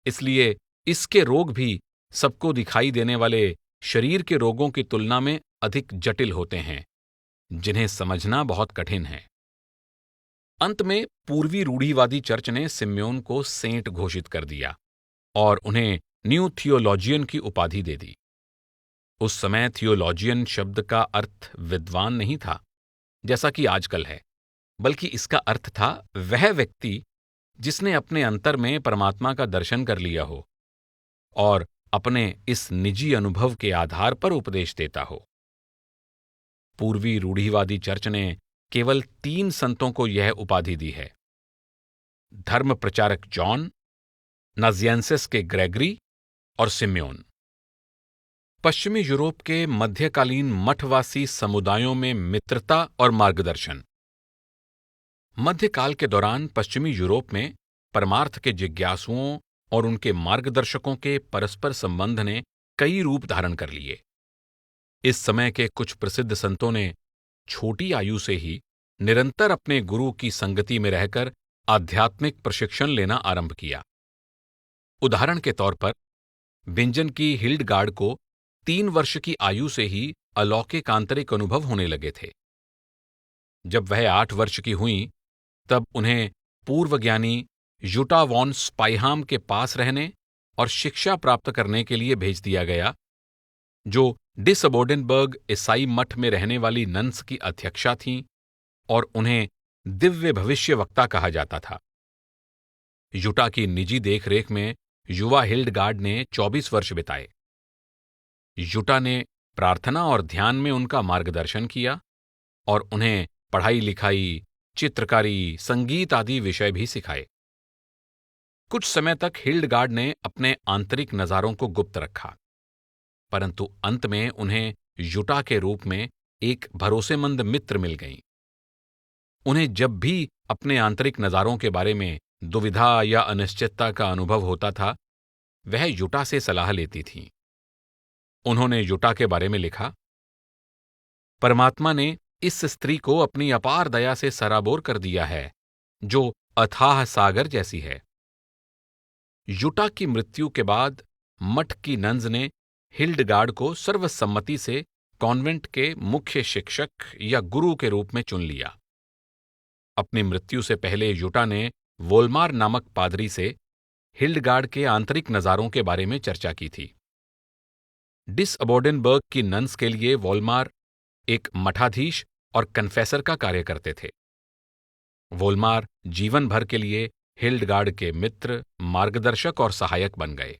इसलिए इसके रोग भी सबको दिखाई देने वाले शरीर के रोगों की तुलना में अधिक जटिल होते हैं, जिन्हें समझना बहुत कठिन है। अंत में पूर्वी रूढ़िवादी चर्च ने सिम्योन को सेंट घोषित कर दिया और उन्हें न्यू थियोलॉजियन की उपाधि दे दी। उस समय थियोलॉजियन शब्द का अर्थ विद्वान नहीं था जैसा कि आजकल है, बल्कि इसका अर्थ था वह व्यक्ति जिसने अपने अंतर में परमात्मा का दर्शन कर लिया हो और अपने इस निजी अनुभव के आधार पर उपदेश देता हो। पूर्वी रूढ़िवादी चर्च ने केवल 3 संतों को यह उपाधि दी है: धर्म प्रचारक जॉन, नाजिएंसिस के ग्रेगरी और सिम्योन। पश्चिमी यूरोप के मध्यकालीन मठवासी समुदायों में मित्रता और मार्गदर्शन। मध्यकाल के दौरान पश्चिमी यूरोप में परमार्थ के जिज्ञासुओं और उनके मार्गदर्शकों के परस्पर संबंध ने कई रूप धारण कर लिए। इस समय के कुछ प्रसिद्ध संतों ने छोटी आयु से ही निरंतर अपने गुरु की संगति में रहकर आध्यात्मिक प्रशिक्षण लेना आरंभ किया। उदाहरण के तौर पर बिंजन की हिल्डगार्ड को 3 वर्ष की आयु से ही अलौकिक आंतरिक अनुभव होने लगे थे। जब वह 8 वर्ष की हुईं, तब उन्हें पूर्व ज्ञानी यूटा वॉन स्पाइहाम के पास रहने और शिक्षा प्राप्त करने के लिए भेज दिया गया, जो डिसअबोर्डेनबर्ग ईसाई मठ में रहने वाली नन्स की अध्यक्षा थीं और उन्हें दिव्य भविष्यवक्ता कहा जाता था। यूटा की निजी देखरेख में युवा हिल्डगार्ड ने 24 वर्ष बिताए। यूटा ने प्रार्थना और ध्यान में उनका मार्गदर्शन किया और उन्हें पढ़ाई लिखाई, चित्रकारी, संगीत आदि विषय भी सिखाए। कुछ समय तक हिल्डगार्ड ने अपने आंतरिक नजारों को गुप्त रखा, परंतु अंत में उन्हें यूटा के रूप में एक भरोसेमंद मित्र मिल गई। उन्हें जब भी अपने आंतरिक नजारों के बारे में दुविधा या अनिश्चितता का अनुभव होता था, वह यूटा से सलाह लेती थीं। उन्होंने यूटा के बारे में लिखा, परमात्मा ने इस स्त्री को अपनी अपार दया से सराबोर कर दिया है, जो अथाह सागर जैसी है। यूटा की मृत्यु के बाद मठ की नन्स ने हिल्डगार्ड को सर्वसम्मति से कॉन्वेंट के मुख्य शिक्षक या गुरु के रूप में चुन लिया। अपनी मृत्यु से पहले यूटा ने वोल्मार नामक पादरी से हिल्डगार्ड के आंतरिक नजारों के बारे में चर्चा की थी। डिसअबोर्डेनबर्ग की नन्स के लिए वोल्मार एक मठाधीश और कन्फेसर का कार्य करते थे। वोल्मार जीवन भर के लिए हिल्डगार्ड के मित्र, मार्गदर्शक और सहायक बन गए।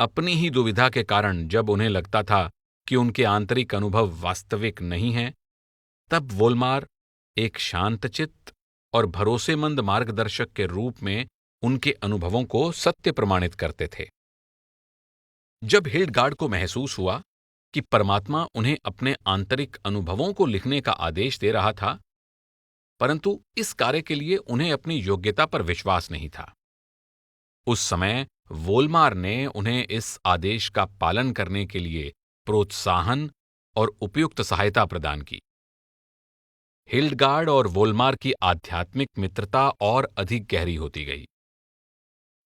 अपनी ही दुविधा के कारण जब उन्हें लगता था कि उनके आंतरिक अनुभव वास्तविक नहीं हैं, तब वोल्मार एक शांतचित्त और भरोसेमंद मार्गदर्शक के रूप में उनके अनुभवों को सत्य प्रमाणित करते थे। जब हिल्डगार्ड को महसूस हुआ कि परमात्मा उन्हें अपने आंतरिक अनुभवों को लिखने का आदेश दे रहा था, परंतु इस कार्य के लिए उन्हें अपनी योग्यता पर विश्वास नहीं था, उस समय वोल्मार ने उन्हें इस आदेश का पालन करने के लिए प्रोत्साहन और उपयुक्त सहायता प्रदान की। हिल्डगार्ड और वोल्मार की आध्यात्मिक मित्रता और अधिक गहरी होती गई।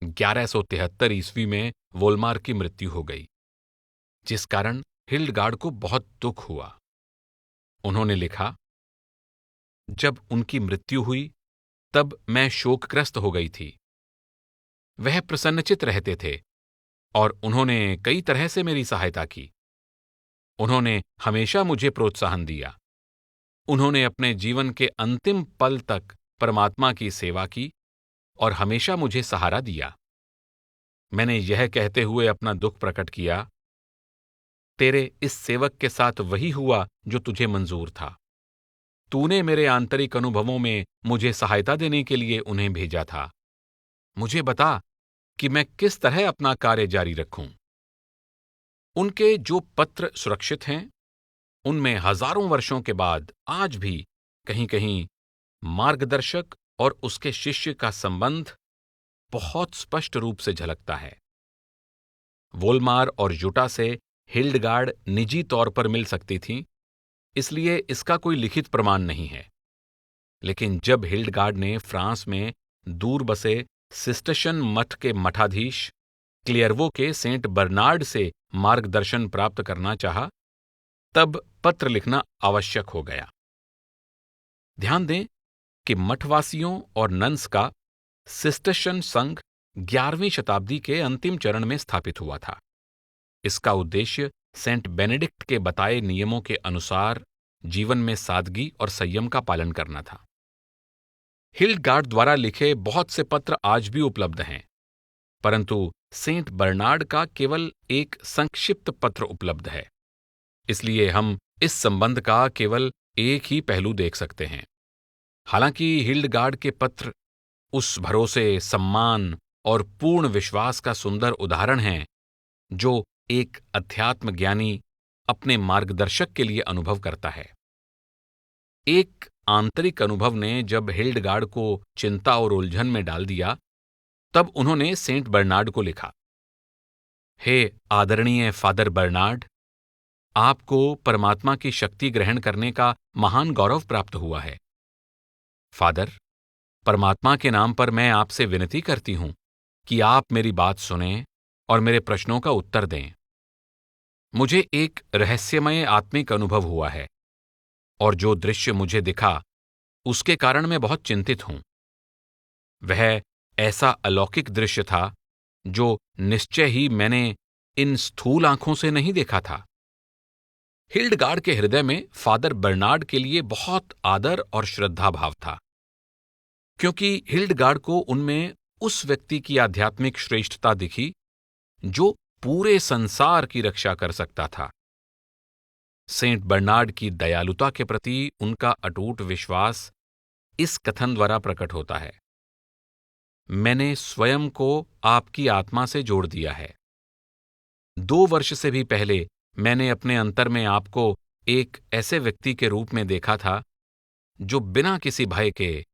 1173 ईस्वी में वोल्मार की मृत्यु हो गई, जिस कारण हिल्डगार्ड को बहुत दुख हुआ। उन्होंने लिखा, जब उनकी मृत्यु हुई तब मैं शोकग्रस्त हो गई थी। वह प्रसन्नचित रहते थे और उन्होंने कई तरह से मेरी सहायता की। उन्होंने हमेशा मुझे प्रोत्साहन दिया। उन्होंने अपने जीवन के अंतिम पल तक परमात्मा की सेवा की और हमेशा मुझे सहारा दिया। मैंने यह कहते हुए अपना दुख प्रकट किया, तेरे इस सेवक के साथ वही हुआ जो तुझे मंजूर था। तूने मेरे आंतरिक अनुभवों में मुझे सहायता देने के लिए उन्हें भेजा था। मुझे बता कि मैं किस तरह अपना कार्य जारी रखूं। उनके जो पत्र सुरक्षित हैं, उनमें हजारों वर्षों के बाद आज भी कहीं कहीं मार्गदर्शक और उसके शिष्य का संबंध बहुत स्पष्ट रूप से झलकता है। वोल्मार और जुटा से हिल्डगार्ड निजी तौर पर मिल सकती थीं, इसलिए इसका कोई लिखित प्रमाण नहीं है। लेकिन जब हिल्डगार्ड ने फ्रांस में दूर बसे सिस्टर्शन मठ के मठाधीश क्लियरवो के सेंट बर्नार्ड से मार्गदर्शन प्राप्त करना चाहा, तब पत्र लिखना आवश्यक हो गया। ध्यान दें कि मठवासियों और नन्स का सिस्टर्शन संघ 11वीं शताब्दी के अंतिम चरण में स्थापित हुआ था। इसका उद्देश्य सेंट बेनेडिक्ट के बताए नियमों के अनुसार जीवन में सादगी और संयम का पालन करना था। हिल्डगार्ड द्वारा लिखे बहुत से पत्र आज भी उपलब्ध हैं, परंतु सेंट बर्नार्ड का केवल एक संक्षिप्त पत्र उपलब्ध है। इसलिए हम इस संबंध का केवल एक ही पहलू देख सकते हैं। हालांकि हिल्डगार्ड के पत्र उस भरोसे, सम्मान और पूर्ण विश्वास का सुंदर उदाहरण हैं जो एक अध्यात्म ज्ञानी अपने मार्गदर्शक के लिए अनुभव करता है। एक आंतरिक अनुभव ने जब हिल्डगार्ड को चिंता और उलझन में डाल दिया, तब उन्होंने सेंट बर्नार्ड को लिखा, हे आदरणीय फादर बर्नार्ड, आपको परमात्मा की शक्ति ग्रहण करने का महान गौरव प्राप्त हुआ है। फादर, परमात्मा के नाम पर मैं आपसे विनती करती हूं कि आप मेरी बात सुनें और मेरे प्रश्नों का उत्तर दें। मुझे एक रहस्यमय आत्मिक अनुभव हुआ है और जो दृश्य मुझे दिखा उसके कारण मैं बहुत चिंतित हूं। वह ऐसा अलौकिक दृश्य था जो निश्चय ही मैंने इन स्थूल आंखों से नहीं देखा था। हिल्डगार्ड के हृदय में फादर बर्नार्ड के लिए बहुत आदर और श्रद्धा भाव था, क्योंकि हिल्डगार्ड को उनमें उस व्यक्ति की आध्यात्मिक श्रेष्ठता दिखी जो पूरे संसार की रक्षा कर सकता था। सेंट बर्नार्ड की दयालुता के प्रति उनका अटूट विश्वास इस कथन द्वारा प्रकट होता है, मैंने स्वयं को आपकी आत्मा से जोड़ दिया है। 2 वर्ष से भी पहले मैंने अपने अंतर में आपको एक ऐसे व्यक्ति के रूप में देखा था जो बिना किसी भय के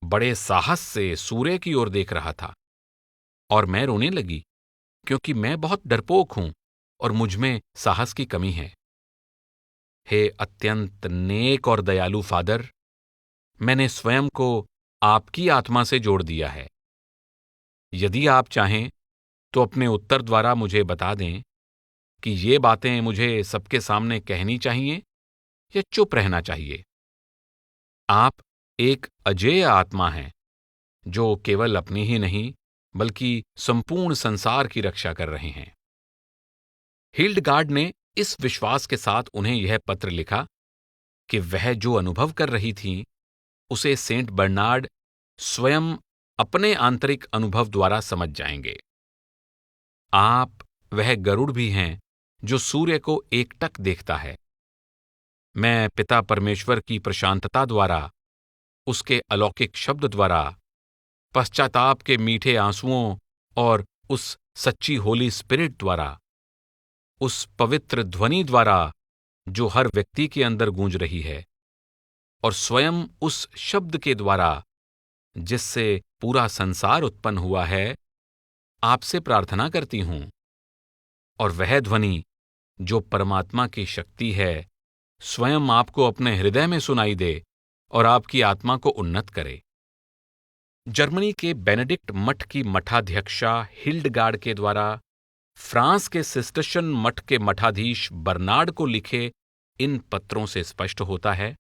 बड़े साहस से सूर्य की ओर देख रहा था, और मैं रोने लगी क्योंकि मैं बहुत डरपोक हूं और मुझमें साहस की कमी है। हे अत्यंत नेक और दयालु फादर, मैंने स्वयं को आपकी आत्मा से जोड़ दिया है। यदि आप चाहें तो अपने उत्तर द्वारा मुझे बता दें कि ये बातें मुझे सबके सामने कहनी चाहिए या चुप रहना चाहिए। आप एक अजेय आत्मा हैं जो केवल अपनी ही नहीं बल्कि संपूर्ण संसार की रक्षा कर रहे हैं। हिल्डगार्ड ने इस विश्वास के साथ उन्हें यह पत्र लिखा कि वह जो अनुभव कर रही थीं, उसे सेंट बर्नार्ड स्वयं अपने आंतरिक अनुभव द्वारा समझ जाएंगे। आप वह गरुड़ भी हैं जो सूर्य को एकटक देखता है। मैं पिता परमेश्वर की प्रशांतता द्वारा, उसके अलौकिक शब्द द्वारा, पश्चाताप के मीठे आंसुओं और उस सच्ची होली स्पिरिट द्वारा, उस पवित्र ध्वनि द्वारा जो हर व्यक्ति के अंदर गूंज रही है, और स्वयं उस शब्द के द्वारा जिससे पूरा संसार उत्पन्न हुआ है, आपसे प्रार्थना करती हूं। और वह ध्वनि जो परमात्मा की शक्ति है स्वयं आपको अपने हृदय में सुनाई दे और आपकी आत्मा को उन्नत करे। जर्मनी के बेनेडिक्ट मठ की मठाध्यक्षा हिल्डगार्ड के द्वारा फ्रांस के सिस्टर्शन मठ के मठाधीश बर्नार्ड को लिखे इन पत्रों से स्पष्ट होता है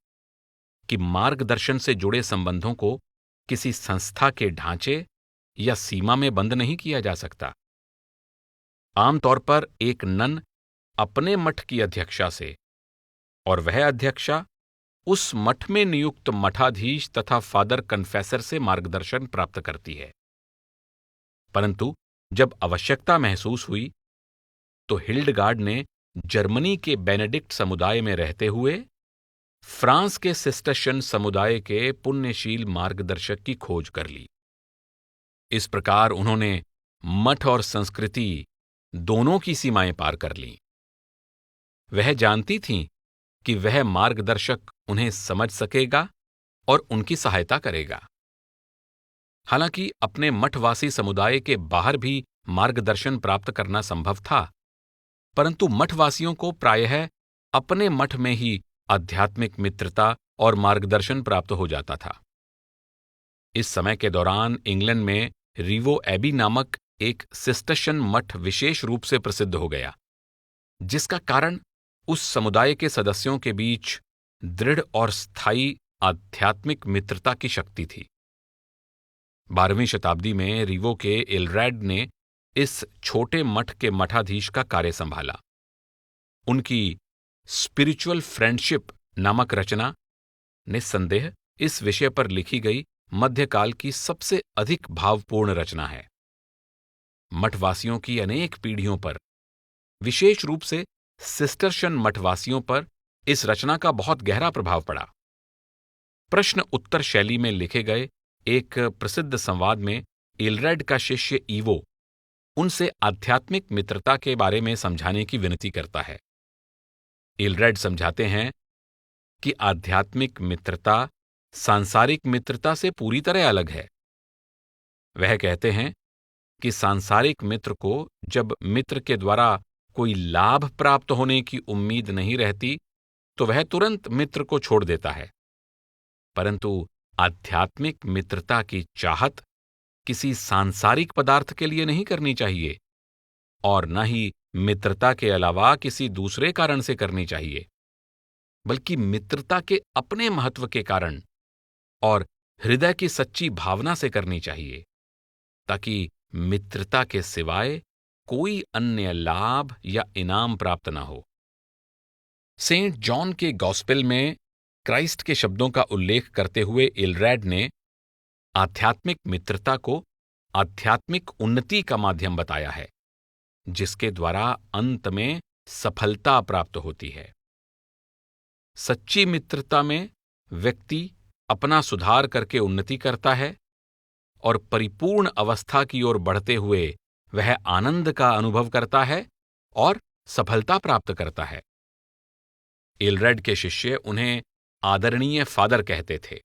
कि मार्गदर्शन से जुड़े संबंधों को किसी संस्था के ढांचे या सीमा में बंद नहीं किया जा सकता। आमतौर पर एक नन अपने मठ की अध्यक्षा से और वह अध्यक्षा उस मठ में नियुक्त मठाधीश तथा फादर कन्फेसर से मार्गदर्शन प्राप्त करती है। परंतु जब आवश्यकता महसूस हुई तो हिल्डगार्ड ने जर्मनी के बेनेडिक्ट समुदाय में रहते हुए फ्रांस के सिस्टर्शन समुदाय के पुण्यशील मार्गदर्शक की खोज कर ली। इस प्रकार उन्होंने मठ और संस्कृति दोनों की सीमाएं पार कर लीं। वह जानती थीं कि वह मार्गदर्शक उन्हें समझ सकेगा और उनकी सहायता करेगा। हालांकि अपने मठवासी समुदाय के बाहर भी मार्गदर्शन प्राप्त करना संभव था, परंतु मठवासियों को प्रायः अपने मठ में ही आध्यात्मिक मित्रता और मार्गदर्शन प्राप्त हो जाता था। इस समय के दौरान इंग्लैंड में रिवो एबी नामक एक सिस्टर्शन मठ विशेष रूप से प्रसिद्ध हो गया, जिसका कारण उस समुदाय के सदस्यों के बीच दृढ़ और स्थायी आध्यात्मिक मित्रता की शक्ति थी। 12वीं शताब्दी में रिवो के इलरैड ने इस छोटे मठ के मठाधीश का कार्य संभाला। उनकी स्पिरिचुअल फ्रेंडशिप नामक रचना निस्संदेह इस विषय पर लिखी गई मध्यकाल की सबसे अधिक भावपूर्ण रचना है। मठवासियों की अनेक पीढ़ियों पर, विशेष रूप से सिस्टर्शन मठवासियों पर इस रचना का बहुत गहरा प्रभाव पड़ा। प्रश्न उत्तर शैली में लिखे गए एक प्रसिद्ध संवाद में इलरैड का शिष्य ईवो उनसे आध्यात्मिक मित्रता के बारे में समझाने की विनती करता है। इलरैड समझाते हैं कि आध्यात्मिक मित्रता सांसारिक मित्रता से पूरी तरह अलग है। वह कहते हैं कि सांसारिक मित्र को जब मित्र के द्वारा कोई लाभ प्राप्त होने की उम्मीद नहीं रहती तो वह तुरंत मित्र को छोड़ देता है, परंतु आध्यात्मिक मित्रता की चाहत किसी सांसारिक पदार्थ के लिए नहीं करनी चाहिए और न ही मित्रता के अलावा किसी दूसरे कारण से करनी चाहिए, बल्कि मित्रता के अपने महत्व के कारण और हृदय की सच्ची भावना से करनी चाहिए, ताकि मित्रता के सिवाय कोई अन्य लाभ या इनाम प्राप्त न हो। सेंट जॉन के गॉस्पेल में क्राइस्ट के शब्दों का उल्लेख करते हुए इलरैड ने आध्यात्मिक मित्रता को आध्यात्मिक उन्नति का माध्यम बताया है, जिसके द्वारा अंत में सफलता प्राप्त होती है। सच्ची मित्रता में व्यक्ति अपना सुधार करके उन्नति करता है और परिपूर्ण अवस्था की ओर बढ़ते हुए वह आनंद का अनुभव करता है और सफलता प्राप्त करता है। इलरैड के शिष्य उन्हें आदरणीय फादर कहते थे।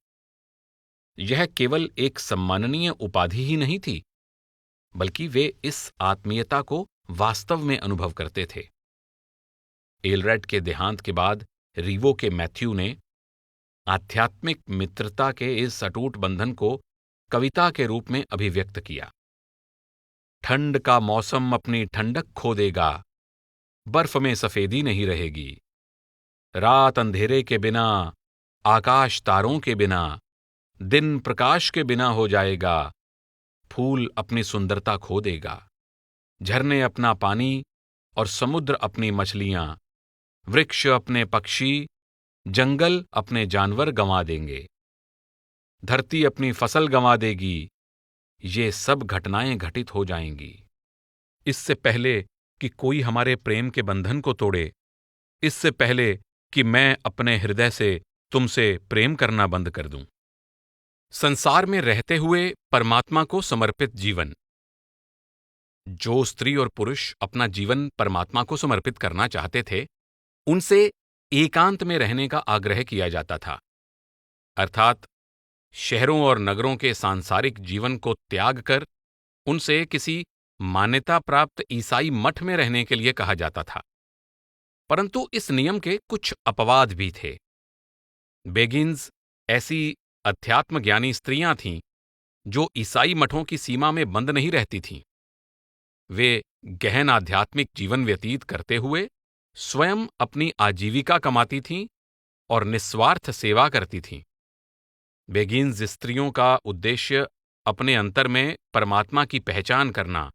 यह केवल एक सम्माननीय उपाधि ही नहीं थी, बल्कि वे इस आत्मीयता को वास्तव में अनुभव करते थे। इलरैड के देहांत के बाद रिवो के मैथ्यू ने आध्यात्मिक मित्रता के इस अटूट बंधन को कविता के रूप में अभिव्यक्त किया। ठंड का मौसम अपनी ठंडक खो देगा, बर्फ में सफेदी नहीं रहेगी। रात अंधेरे के बिना, आकाश तारों के बिना, दिन प्रकाश के बिना हो जाएगा। फूल अपनी सुंदरता खो देगा, झरने अपना पानी और समुद्र अपनी मछलियां, वृक्ष अपने पक्षी, जंगल अपने जानवर गंवा देंगे। धरती अपनी फसल गंवा देगी। ये सब घटनाएं घटित हो जाएंगी। इससे पहले कि कोई हमारे प्रेम के बंधन को तोड़े, इससे पहले कि मैं अपने हृदय से तुमसे प्रेम करना बंद कर दूं। संसार में रहते हुए परमात्मा को समर्पित जीवन। जो स्त्री और पुरुष अपना जीवन परमात्मा को समर्पित करना चाहते थे, उनसे एकांत में रहने का आग्रह किया जाता था, अर्थात शहरों और नगरों के सांसारिक जीवन को त्याग कर उनसे किसी मान्यता प्राप्त ईसाई मठ में रहने के लिए कहा जाता था। परंतु इस नियम के कुछ अपवाद भी थे। बेगिन्स ऐसी अध्यात्म ज्ञानी स्त्रियां थीं जो ईसाई मठों की सीमा में बंद नहीं रहती थीं। वे गहन आध्यात्मिक जीवन व्यतीत करते हुए स्वयं अपनी आजीविका कमाती थीं और निस्वार्थ सेवा करती थीं। बेगिन्स स्त्रियों का उद्देश्य अपने अंतर में परमात्मा की पहचान करना,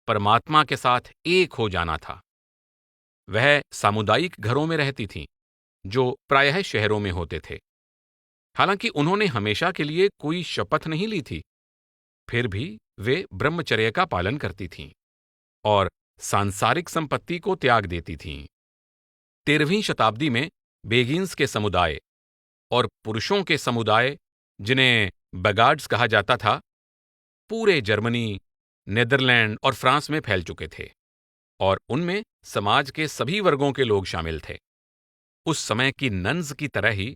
परमात्मा के साथ एक हो जाना था। वह सामुदायिक घरों में रहती थीं, जो प्रायः शहरों में होते थे। हालांकि उन्होंने हमेशा के लिए कोई शपथ नहीं ली थी, फिर भी वे ब्रह्मचर्य का पालन करती थीं और सांसारिक संपत्ति को त्याग देती थीं। 13वीं शताब्दी में बेगिन्स के समुदाय और पुरुषों के समुदाय, जिन्हें बगार्ड्स कहा जाता था, पूरे जर्मनी, नेदरलैंड और फ्रांस में फैल चुके थे और उनमें समाज के सभी वर्गों के लोग शामिल थे। उस समय की नन्स की तरह ही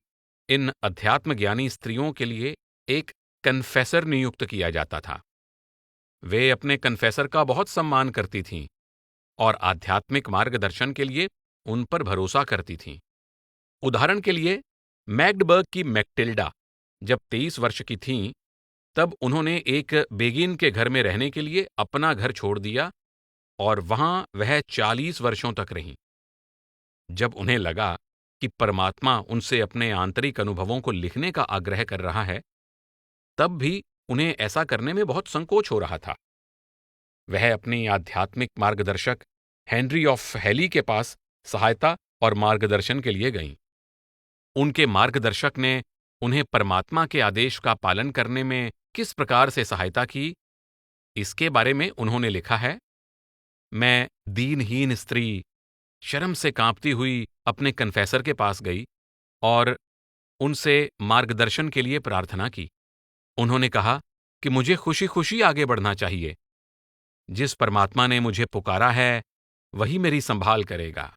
इन अध्यात्म ज्ञानी स्त्रियों के लिए एक कन्फेसर नियुक्त किया जाता था। वे अपने कन्फेसर का बहुत सम्मान करती थीं और आध्यात्मिक मार्गदर्शन के लिए उन पर भरोसा करती थीं। उदाहरण के लिए, मैग्डबर्ग की मैक्टिल्डा जब 23 वर्ष की थीं, तब उन्होंने एक बेगिन के घर में रहने के लिए अपना घर छोड़ दिया और वहां वह 40 वर्षों तक रहीं। जब उन्हें लगा कि परमात्मा उनसे अपने आंतरिक अनुभवों को लिखने का आग्रह कर रहा है, तब भी उन्हें ऐसा करने में बहुत संकोच हो रहा था। वह अपनी आध्यात्मिक मार्गदर्शक हेनरी ऑफ हेली के पास सहायता और मार्गदर्शन के लिए गईं। उनके मार्गदर्शक ने उन्हें परमात्मा के आदेश का पालन करने में किस प्रकार से सहायता की, इसके बारे में उन्होंने लिखा है। मैं दीनहीन स्त्री शर्म से कांपती हुई अपने कन्फेसर के पास गई और उनसे मार्गदर्शन के लिए प्रार्थना की। उन्होंने कहा कि मुझे खुशी खुशी आगे बढ़ना चाहिए। जिस परमात्मा ने मुझे पुकारा है, वही मेरी संभाल करेगा।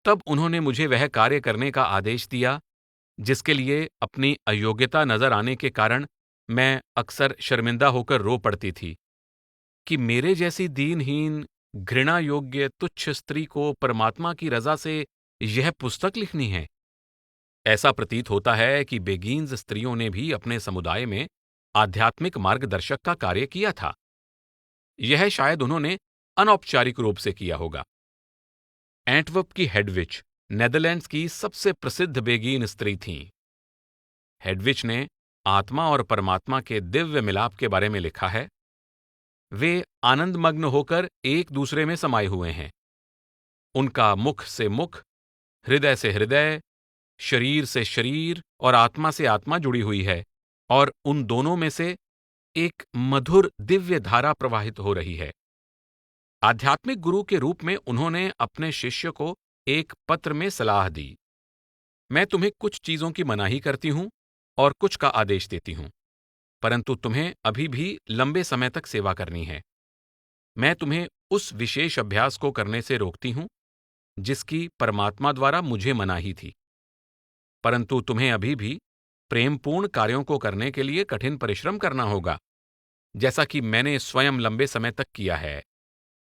तब उन्होंने मुझे वह कार्य करने का आदेश दिया जिसके लिए अपनी अयोग्यता नजर आने के कारण मैं अक्सर शर्मिंदा होकर रो पड़ती थी कि मेरे जैसी दीनहीन, घृणा योग्य, तुच्छ स्त्री को परमात्मा की रजा से यह पुस्तक लिखनी है। ऐसा प्रतीत होता है कि बेगिन्स स्त्रियों ने भी अपने समुदाय में आध्यात्मिक मार्गदर्शक का कार्य किया था। यह शायद उन्होंने अनौपचारिक रूप से किया होगा। एंटवर्प की हेडविच नेदरलैंड्स की सबसे प्रसिद्ध बेगिन स्त्री थीं। हेडविच ने आत्मा और परमात्मा के दिव्य मिलाप के बारे में लिखा है। वे आनंदमग्न होकर एक दूसरे में समाये हुए हैं। उनका मुख से मुख, हृदय से हृदय, शरीर से शरीर और आत्मा से आत्मा जुड़ी हुई है और उन दोनों में से एक मधुर दिव्य धारा प्रवाहित हो रही है। आध्यात्मिक गुरु के रूप में उन्होंने अपने शिष्य को एक पत्र में सलाह दी। मैं तुम्हें कुछ चीजों की मनाही करती हूं और कुछ का आदेश देती हूं, परंतु तुम्हें अभी भी लंबे समय तक सेवा करनी है। मैं तुम्हें उस विशेष अभ्यास को करने से रोकती हूं जिसकी परमात्मा द्वारा मुझे मनाही थी, परंतु तुम्हें अभी भी प्रेमपूर्ण कार्यों को करने के लिए कठिन परिश्रम करना होगा, जैसा कि मैंने स्वयं लंबे समय तक किया है,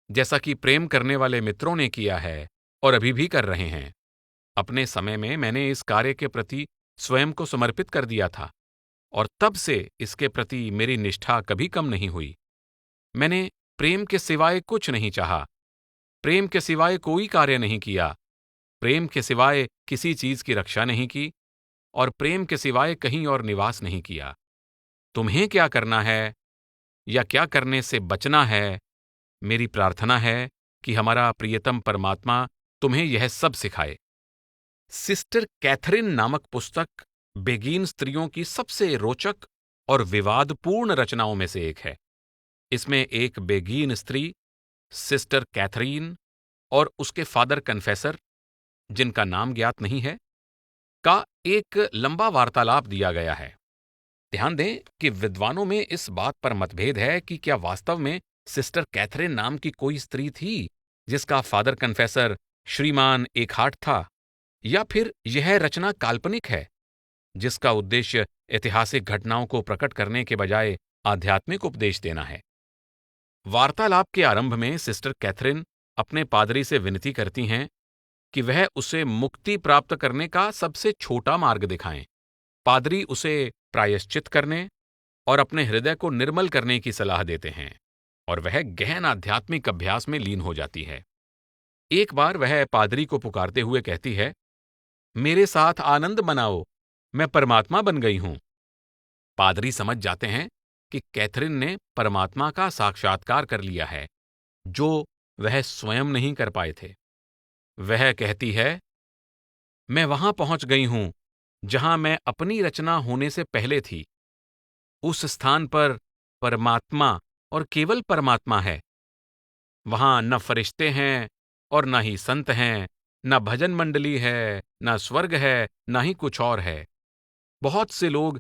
जैसा कि प्रेम करने वाले मित्रों ने किया है और अभी भी कर रहे हैं। अपने समय में मैंने इस कार्य के प्रति स्वयं को समर्पित कर दिया था और तब से इसके प्रति मेरी निष्ठा कभी कम नहीं हुई। मैंने प्रेम के सिवाय कुछ नहीं चाहा, प्रेम के सिवाय कोई कार्य नहीं किया, प्रेम के सिवाय किसी चीज की रक्षा नहीं की और प्रेम के सिवाय कहीं और निवास नहीं किया। तुम्हें क्या करना है या क्या करने से बचना है, मेरी प्रार्थना है कि हमारा प्रियतम परमात्मा तुम्हें यह सब सिखाए। सिस्टर कैथरीन नामक पुस्तक बेगिन स्त्रियों की सबसे रोचक और विवादपूर्ण रचनाओं में से एक है। इसमें एक बेगिन स्त्री, सिस्टर कैथरीन, और उसके फादर कन्फेसर, जिनका नाम ज्ञात नहीं है, का एक लंबा वार्तालाप दिया गया है। ध्यान दें कि विद्वानों में इस बात पर मतभेद है कि क्या वास्तव में सिस्टर कैथरीन नाम की कोई स्त्री थी जिसका फादर कन्फेसर श्रीमान एकहार्ट था, या फिर यह रचना काल्पनिक है जिसका उद्देश्य ऐतिहासिक घटनाओं को प्रकट करने के बजाय आध्यात्मिक उपदेश देना है। वार्तालाप के आरंभ में सिस्टर कैथरीन अपने पादरी से विनती करती हैं कि वह उसे मुक्ति प्राप्त करने का सबसे छोटा मार्ग दिखाएं। पादरी उसे प्रायश्चित करने और अपने हृदय को निर्मल करने की सलाह देते हैं और वह गहन आध्यात्मिक अभ्यास में लीन हो जाती है। एक बार वह पादरी को पुकारते हुए कहती है, मेरे साथ आनंद मनाओ, मैं परमात्मा बन गई हूं। पादरी समझ जाते हैं कि कैथरीन ने परमात्मा का साक्षात्कार कर लिया है, जो वह स्वयं नहीं कर पाए थे। वह कहती है, मैं वहां पहुंच गई हूं जहां मैं अपनी रचना होने से पहले थी। उस स्थान पर परमात्मा और केवल परमात्मा है। वहां न फरिश्ते हैं और न ही संत हैं, न भजन मंडली है, न स्वर्ग है, न ही कुछ और है। बहुत से लोग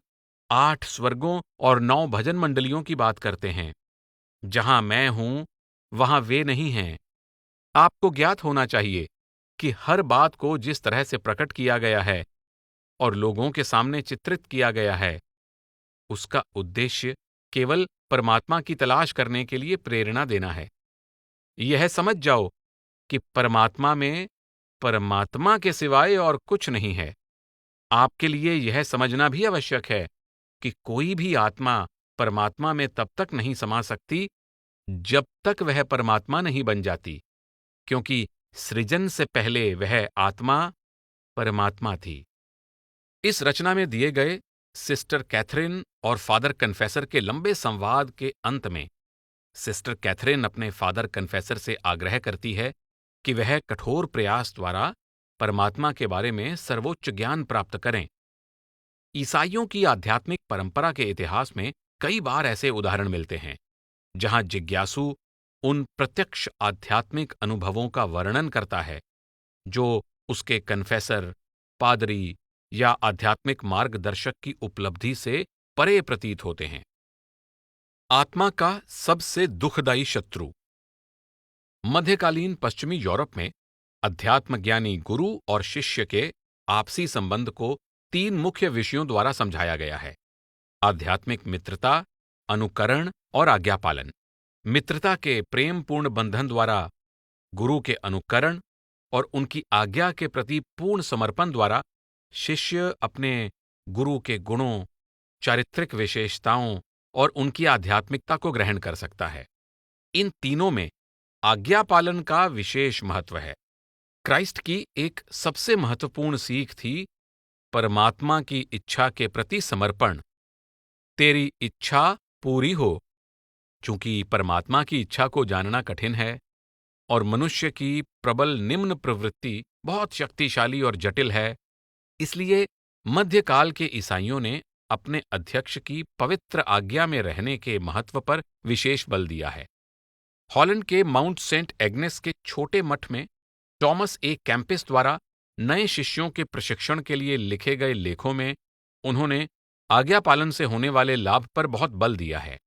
8 स्वर्गों और 9 भजन मंडलियों की बात करते हैं। जहां मैं हूं, वहां वे नहीं हैं। आपको ज्ञात होना चाहिए कि हर बात को जिस तरह से प्रकट किया गया है और लोगों के सामने चित्रित किया गया है, उसका उद्देश्य केवल परमात्मा की तलाश करने के लिए प्रेरणा देना है। यह समझ जाओ कि परमात्मा में परमात्मा के सिवाय और कुछ नहीं है। आपके लिए यह समझना भी आवश्यक है कि कोई भी आत्मा परमात्मा में तब तक नहीं समा सकती जब तक वह परमात्मा नहीं बन जाती, क्योंकि सृजन से पहले वह आत्मा परमात्मा थी। इस रचना में दिए गए सिस्टर कैथरीन और फादर कन्फेसर के लंबे संवाद के अंत में सिस्टर कैथरीन अपने फादर कन्फेसर से आग्रह करती है कि वह कठोर प्रयास द्वारा परमात्मा के बारे में सर्वोच्च ज्ञान प्राप्त करें। ईसाइयों की आध्यात्मिक परंपरा के इतिहास में कई बार ऐसे उदाहरण मिलते हैं जहां जिज्ञासु उन प्रत्यक्ष आध्यात्मिक अनुभवों का वर्णन करता है जो उसके कन्फेसर, पादरी या आध्यात्मिक मार्गदर्शक की उपलब्धि से परे प्रतीत होते हैं। आत्मा का सबसे दुखदायी शत्रु। मध्यकालीन पश्चिमी यूरोप में अध्यात्मज्ञानी गुरु और शिष्य के आपसी संबंध को 3 मुख्य विषयों द्वारा समझाया गया है: आध्यात्मिक मित्रता, अनुकरण और आज्ञापालन। मित्रता के प्रेमपूर्ण बंधन द्वारा, गुरु के अनुकरण और उनकी आज्ञा के प्रति पूर्ण समर्पण द्वारा शिष्य अपने गुरु के गुणों, चारित्रिक विशेषताओं और उनकी आध्यात्मिकता को ग्रहण कर सकता है। इन तीनों में आज्ञा पालन का विशेष महत्व है। क्राइस्ट की एक सबसे महत्वपूर्ण सीख थी परमात्मा की इच्छा के प्रति समर्पण। तेरी इच्छा पूरी हो। चूंकि परमात्मा की इच्छा को जानना कठिन है और मनुष्य की प्रबल निम्न प्रवृत्ति बहुत शक्तिशाली और जटिल है, इसलिए मध्यकाल के ईसाइयों ने अपने अध्यक्ष की पवित्र आज्ञा में रहने के महत्व पर विशेष बल दिया है। हॉलैंड के माउंट सेंट एग्नेस के छोटे मठ में टॉमस ए कैम्पिस द्वारा नए शिष्यों के प्रशिक्षण के लिए लिखे गए लेखों में उन्होंने आज्ञा पालन से होने वाले लाभ पर बहुत बल दिया है।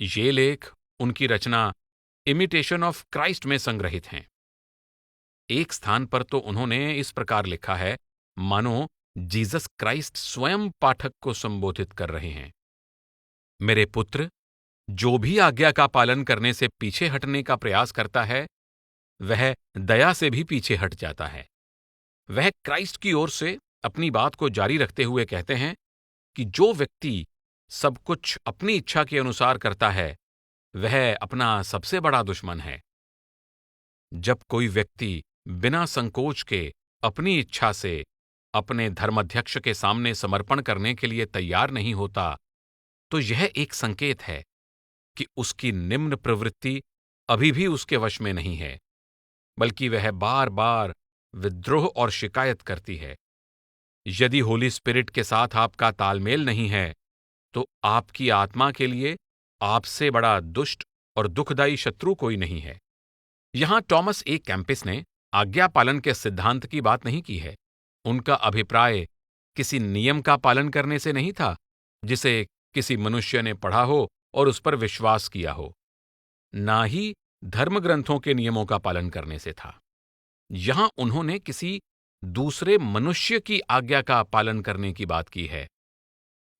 ये लेख उनकी रचना इमिटेशन ऑफ क्राइस्ट में संग्रहित हैं। एक स्थान पर तो उन्होंने इस प्रकार लिखा है, मानो जीसस क्राइस्ट स्वयं पाठक को संबोधित कर रहे हैं। मेरे पुत्र, जो भी आज्ञा का पालन करने से पीछे हटने का प्रयास करता है, वह दया से भी पीछे हट जाता है। वह क्राइस्ट की ओर से अपनी बात को जारी रखते हुए कहते हैं कि जो व्यक्ति सब कुछ अपनी इच्छा के अनुसार करता है, वह अपना सबसे बड़ा दुश्मन है। जब कोई व्यक्ति बिना संकोच के अपनी इच्छा से अपने धर्माध्यक्ष के सामने समर्पण करने के लिए तैयार नहीं होता, तो यह एक संकेत है कि उसकी निम्न प्रवृत्ति अभी भी उसके वश में नहीं है, बल्कि वह बार बार विद्रोह और शिकायत करती है। यदि होली स्पिरिट के साथ आपका तालमेल नहीं है, तो आपकी आत्मा के लिए आपसे बड़ा दुष्ट और दुखदायी शत्रु कोई नहीं है। यहां टॉमस ए कैम्पिस ने आज्ञा पालन के सिद्धांत की बात नहीं की है। उनका अभिप्राय किसी नियम का पालन करने से नहीं था, जिसे किसी मनुष्य ने पढ़ा हो और उस पर विश्वास किया हो। ना ही धर्म ग्रंथों के नियमों का पालन करने से था। यहां उन्होंने किसी दूसरे मनुष्य की आज्ञा का पालन करने की बात की है,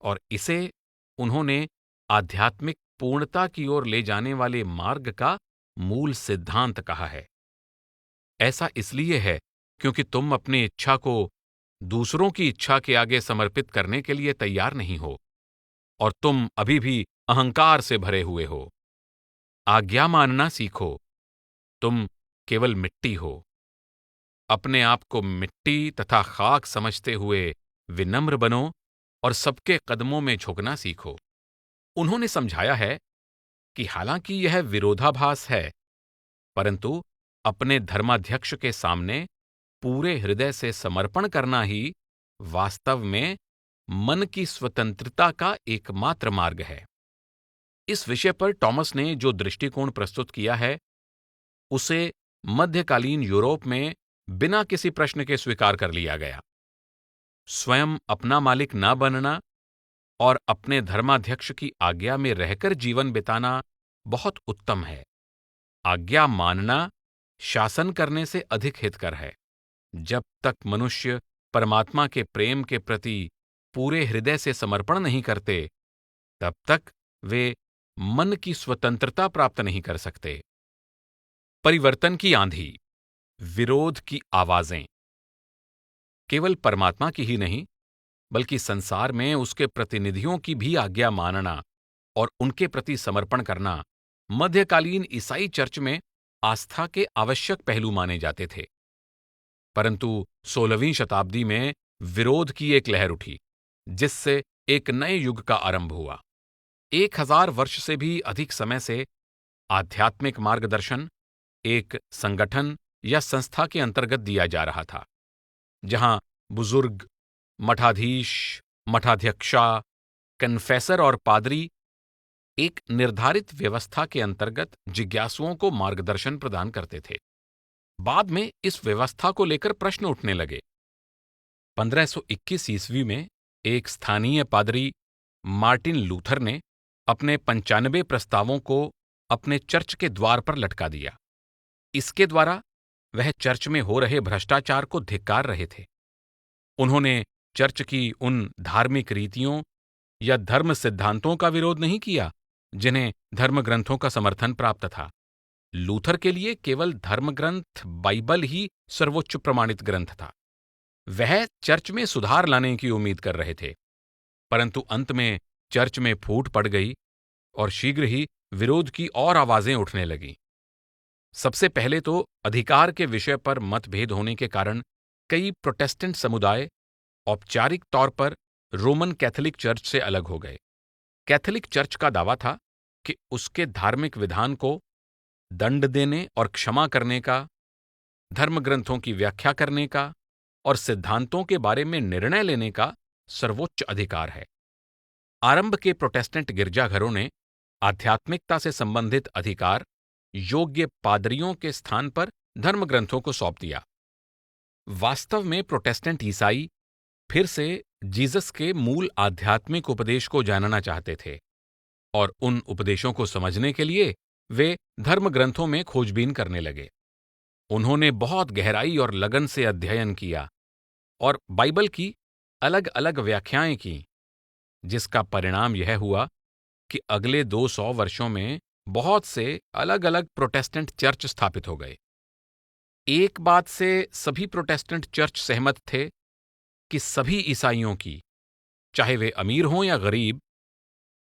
और इसे उन्होंने आध्यात्मिक पूर्णता की ओर ले जाने वाले मार्ग का मूल सिद्धांत कहा है। ऐसा इसलिए है क्योंकि तुम अपनी इच्छा को दूसरों की इच्छा के आगे समर्पित करने के लिए तैयार नहीं हो और तुम अभी भी अहंकार से भरे हुए हो। आज्ञा मानना सीखो, तुम केवल मिट्टी हो। अपने आप को मिट्टी तथा खाक समझते हुए विनम्र बनो और सबके कदमों में झुकना सीखो। उन्होंने समझाया है कि हालांकि यह विरोधाभास है, परंतु अपने धर्माध्यक्ष के सामने पूरे हृदय से समर्पण करना ही वास्तव में मन की स्वतंत्रता का एकमात्र मार्ग है। इस विषय पर टॉमस ने जो दृष्टिकोण प्रस्तुत किया है, उसे मध्यकालीन यूरोप में बिना किसी प्रश्न के स्वीकार कर लिया गया। स्वयं अपना मालिक ना बनना और अपने धर्माध्यक्ष की आज्ञा में रहकर जीवन बिताना बहुत उत्तम है। आज्ञा मानना शासन करने से अधिक हितकर है। जब तक मनुष्य परमात्मा के प्रेम के प्रति पूरे हृदय से समर्पण नहीं करते, तब तक वे मन की स्वतंत्रता प्राप्त नहीं कर सकते। परिवर्तन की आंधी, विरोध की आवाजें केवल परमात्मा की ही नहीं, बल्कि संसार में उसके प्रतिनिधियों की भी आज्ञा मानना और उनके प्रति समर्पण करना मध्यकालीन ईसाई चर्च में आस्था के आवश्यक पहलू माने जाते थे। परंतु 16वीं शताब्दी में विरोध की एक लहर उठी, जिससे एक नए युग का आरंभ हुआ। 1000 वर्ष से भी अधिक समय से आध्यात्मिक मार्गदर्शन एक संगठन या संस्था के अंतर्गत दिया जा रहा था, जहां बुजुर्ग, मठाधीश, मठाध्यक्षा, कन्फेसर और पादरी एक निर्धारित व्यवस्था के अंतर्गत जिज्ञासुओं को मार्गदर्शन प्रदान करते थे। बाद में इस व्यवस्था को लेकर प्रश्न उठने लगे। 1521 ईस्वी में एक स्थानीय पादरी मार्टिन लूथर ने अपने 95 प्रस्तावों को अपने चर्च के द्वार पर लटका दिया। इसके द्वारा वह चर्च में हो रहे भ्रष्टाचार को धिक्कार रहे थे। उन्होंने चर्च की उन धार्मिक रीतियों या धर्म सिद्धांतों का विरोध नहीं किया जिन्हें धर्म ग्रंथों का समर्थन प्राप्त था। लूथर के लिए केवल धर्म ग्रंथ बाइबल ही सर्वोच्च प्रमाणित ग्रंथ था। वह चर्च में सुधार लाने की उम्मीद कर रहे थे, परंतु अंत में चर्च में फूट पड़ गई और शीघ्र ही विरोध की और आवाजें उठने लगीं। सबसे पहले तो अधिकार के विषय पर मतभेद होने के कारण कई प्रोटेस्टेंट समुदाय औपचारिक तौर पर रोमन कैथोलिक चर्च से अलग हो गए। कैथोलिक चर्च का दावा था कि उसके धार्मिक विधान को दंड देने और क्षमा करने का, धर्म ग्रंथों की व्याख्या करने का और सिद्धांतों के बारे में निर्णय लेने का सर्वोच्च अधिकार है। आरंभ के प्रोटेस्टेंट गिरजाघरों ने आध्यात्मिकता से संबंधित अधिकार योग्य पादरियों के स्थान पर धर्म ग्रंथों को सौंप दिया। वास्तव में प्रोटेस्टेंट ईसाई फिर से जीसस के मूल आध्यात्मिक उपदेश को जानना चाहते थे और उन उपदेशों को समझने के लिए वे धर्म ग्रंथों में खोजबीन करने लगे। उन्होंने बहुत गहराई और लगन से अध्ययन किया और बाइबल की अलग अलग व्याख्याएं की, जिसका परिणाम यह हुआ कि अगले 200 वर्षों में बहुत से अलग अलग प्रोटेस्टेंट चर्च स्थापित हो गए। एक बात से सभी प्रोटेस्टेंट चर्च सहमत थे कि सभी ईसाइयों की, चाहे वे अमीर हों या गरीब,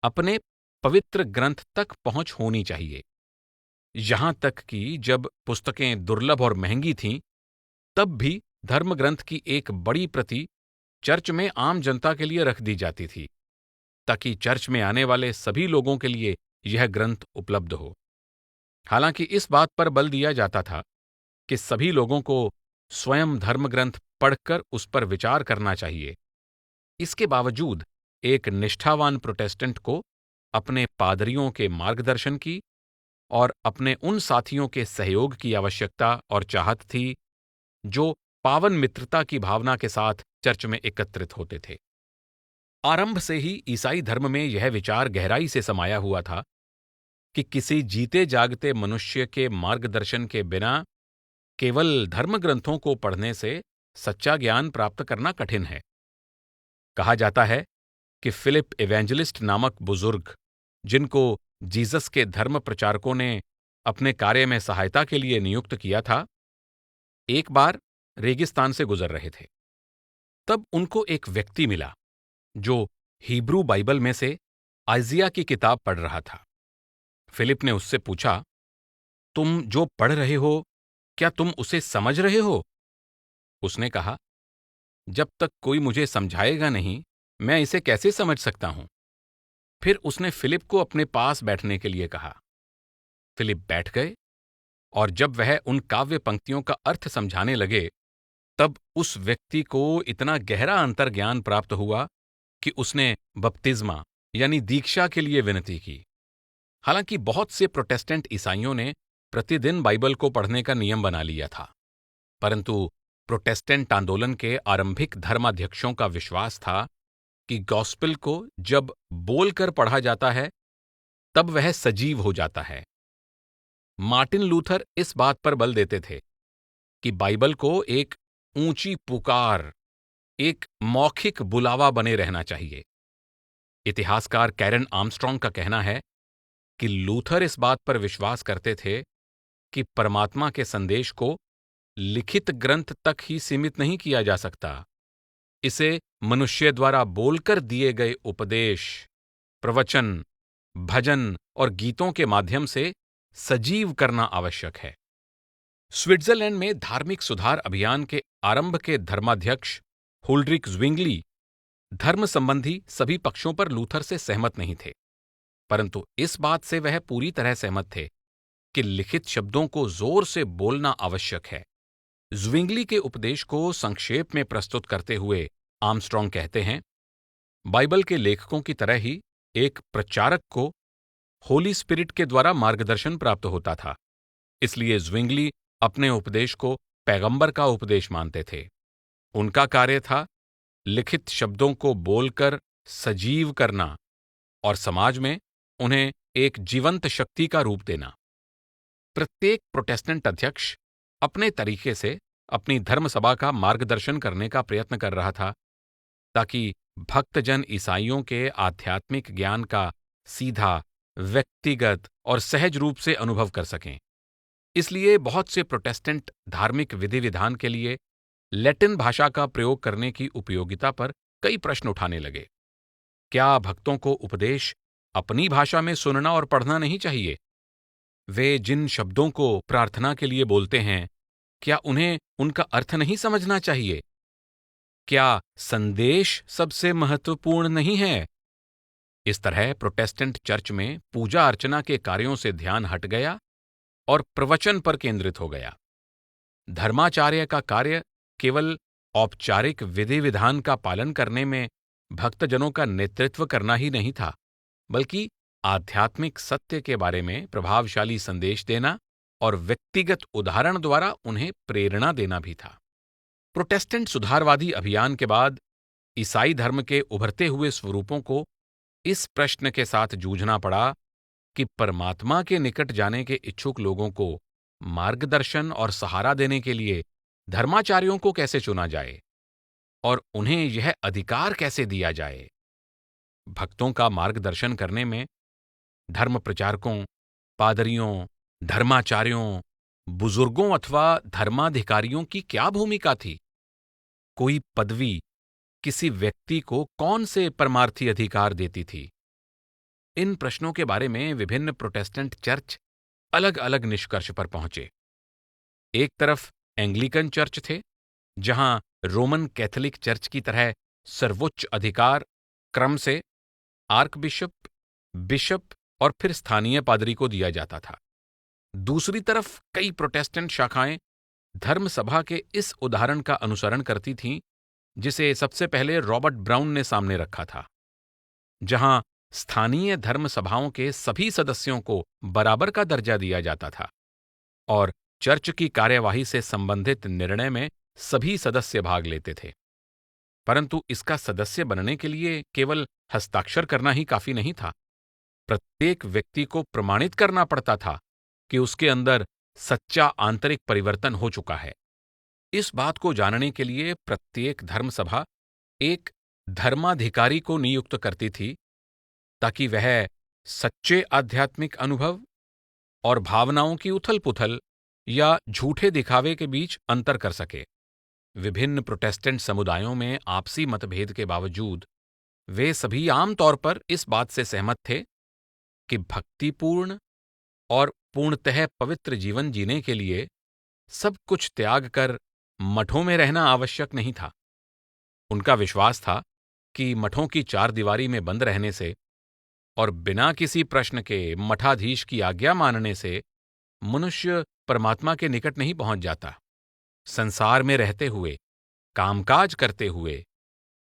अपने पवित्र ग्रंथ तक पहुंच होनी चाहिए। यहां तक कि जब पुस्तकें दुर्लभ और महंगी थीं, तब भी धर्म ग्रंथ की एक बड़ी प्रति चर्च में आम जनता के लिए रख दी जाती थी, ताकि चर्च में आने वाले सभी लोगों के लिए यह ग्रंथ उपलब्ध हो। हालांकि इस बात पर बल दिया जाता था कि सभी लोगों को स्वयं धर्म ग्रंथ पढ़कर उस पर विचार करना चाहिए। इसके बावजूद एक निष्ठावान प्रोटेस्टेंट को अपने पादरियों के मार्गदर्शन की और अपने उन साथियों के सहयोग की आवश्यकता और चाहत थी जो पावन मित्रता की भावना के साथ चर्च में एकत्रित होते थे। आरंभ से ही ईसाई धर्म में यह विचार गहराई से समाया हुआ था कि किसी जीते जागते मनुष्य के मार्गदर्शन के बिना केवल धर्म ग्रंथों को पढ़ने से सच्चा ज्ञान प्राप्त करना कठिन है। कहा जाता है कि फिलिप इवेंजलिस्ट नामक बुजुर्ग, जिनको जीसस के धर्म प्रचारकों ने अपने कार्य में सहायता के लिए नियुक्त किया था, एक बार रेगिस्तान से गुजर रहे थे। तब उनको एक व्यक्ति मिला जो हिब्रू बाइबल में से आइजिया की किताब पढ़ रहा था। फिलिप ने उससे पूछा, तुम जो पढ़ रहे हो, क्या तुम उसे समझ रहे हो? उसने कहा, जब तक कोई मुझे समझाएगा नहीं, मैं इसे कैसे समझ सकता हूं? फिर उसने फिलिप को अपने पास बैठने के लिए कहा। फिलिप बैठ गए और जब वह उन काव्य पंक्तियों का अर्थ समझाने लगे, तब उस व्यक्ति को इतना गहरा अंतर्ज्ञान प्राप्त हुआ कि उसने बपतिस्मा यानी दीक्षा के लिए विनती की। हालांकि बहुत से प्रोटेस्टेंट ईसाइयों ने प्रतिदिन बाइबल को पढ़ने का नियम बना लिया था, परंतु प्रोटेस्टेंट आंदोलन के आरंभिक धर्माध्यक्षों का विश्वास था कि गॉस्पेल को जब बोलकर पढ़ा जाता है, तब वह सजीव हो जाता है। मार्टिन लूथर इस बात पर बल देते थे कि बाइबल को एक ऊंची पुकार, एक मौखिक बुलावा बने रहना चाहिए। इतिहासकार कैरन आर्मस्ट्रॉन्ग का कहना है कि लूथर इस बात पर विश्वास करते थे कि परमात्मा के संदेश को लिखित ग्रंथ तक ही सीमित नहीं किया जा सकता। इसे मनुष्य द्वारा बोलकर दिए गए उपदेश, प्रवचन, भजन और गीतों के माध्यम से सजीव करना आवश्यक है। स्विट्जरलैंड में धार्मिक सुधार अभियान के आरंभ के धर्माध्यक्ष हुल्ड्रिक ज़्विंगली धर्म संबंधी सभी पक्षों पर लूथर से सहमत नहीं थे, परंतु इस बात से वह पूरी तरह सहमत थे कि लिखित शब्दों को जोर से बोलना आवश्यक है। ज़्विंगली के उपदेश को संक्षेप में प्रस्तुत करते हुए आर्मस्ट्रॉन्ग कहते हैं, बाइबल के लेखकों की तरह ही एक प्रचारक को होली स्पिरिट के द्वारा मार्गदर्शन प्राप्त होता था। इसलिए ज़्विंगली अपने उपदेश को पैगंबर का उपदेश मानते थे। उनका कार्य था लिखित शब्दों को बोलकर सजीव करना और समाज में उन्हें एक जीवंत शक्ति का रूप देना। प्रत्येक प्रोटेस्टेंट अध्यक्ष अपने तरीके से अपनी धर्मसभा का मार्गदर्शन करने का प्रयत्न कर रहा था, ताकि भक्तजन ईसाइयों के आध्यात्मिक ज्ञान का सीधा, व्यक्तिगत और सहज रूप से अनुभव कर सकें। इसलिए बहुत से प्रोटेस्टेंट धार्मिक विधि विधान के लिए लैटिन भाषा का प्रयोग करने की उपयोगिता पर कई प्रश्न उठाने लगे। क्या भक्तों को उपदेश अपनी भाषा में सुनना और पढ़ना नहीं चाहिए? वे जिन शब्दों को प्रार्थना के लिए बोलते हैं, क्या उन्हें उनका अर्थ नहीं समझना चाहिए? क्या संदेश सबसे महत्वपूर्ण नहीं है? इस तरह प्रोटेस्टेंट चर्च में पूजा अर्चना के कार्यों से ध्यान हट गया और प्रवचन पर केंद्रित हो गया। धर्माचार्य का कार्य केवल औपचारिक विधि विधान का पालन करने में भक्तजनों का नेतृत्व करना ही नहीं था, बल्कि आध्यात्मिक सत्य के बारे में प्रभावशाली संदेश देना और व्यक्तिगत उदाहरण द्वारा उन्हें प्रेरणा देना भी था। प्रोटेस्टेंट सुधारवादी अभियान के बाद ईसाई धर्म के उभरते हुए स्वरूपों को इस प्रश्न के साथ जूझना पड़ा कि परमात्मा के निकट जाने के इच्छुक लोगों को मार्गदर्शन और सहारा देने के लिए धर्माचार्यों को कैसे चुना जाए और उन्हें यह अधिकार कैसे दिया जाए। भक्तों का मार्गदर्शन करने में धर्म प्रचारकों, पादरियों, धर्माचार्यों, बुजुर्गों अथवा धर्माधिकारियों की क्या भूमिका थी? कोई पदवी किसी व्यक्ति को कौन से परमार्थी अधिकार देती थी? इन प्रश्नों के बारे में विभिन्न प्रोटेस्टेंट चर्च अलग अलग निष्कर्ष पर पहुंचे। एक तरफ एंग्लिकन चर्च थे, जहां रोमन कैथोलिक चर्च की तरह सर्वोच्च अधिकार क्रम से आर्कबिशप, बिशप और फिर स्थानीय पादरी को दिया जाता था। दूसरी तरफ कई प्रोटेस्टेंट शाखाएं धर्मसभा के इस उदाहरण का अनुसरण करती थीं, जिसे सबसे पहले रॉबर्ट ब्राउन ने सामने रखा था, जहां स्थानीय धर्मसभाओं के सभी सदस्यों को बराबर का दर्जा दिया जाता था और चर्च की कार्यवाही से संबंधित निर्णय में सभी सदस्य भाग लेते थे। परंतु इसका सदस्य बनने के लिए केवल हस्ताक्षर करना ही काफी नहीं था। प्रत्येक व्यक्ति को प्रमाणित करना पड़ता था कि उसके अंदर सच्चा आंतरिक परिवर्तन हो चुका है। इस बात को जानने के लिए प्रत्येक धर्मसभा एक धर्माधिकारी को नियुक्त करती थी, ताकि वह सच्चे आध्यात्मिक अनुभव और भावनाओं की उथल-पुथल या झूठे दिखावे के बीच अंतर कर सके। विभिन्न प्रोटेस्टेंट समुदायों में आपसी मतभेद के बावजूद वे सभी आमतौर पर इस बात से सहमत थे कि भक्तिपूर्ण और पूर्णतः पवित्र जीवन जीने के लिए सब कुछ त्याग कर मठों में रहना आवश्यक नहीं था। उनका विश्वास था कि मठों की चार दीवारी में बंद रहने से और बिना किसी प्रश्न के मठाधीश की आज्ञा मानने से मनुष्य परमात्मा के निकट नहीं पहुंच जाता। संसार में रहते हुए, कामकाज करते हुए,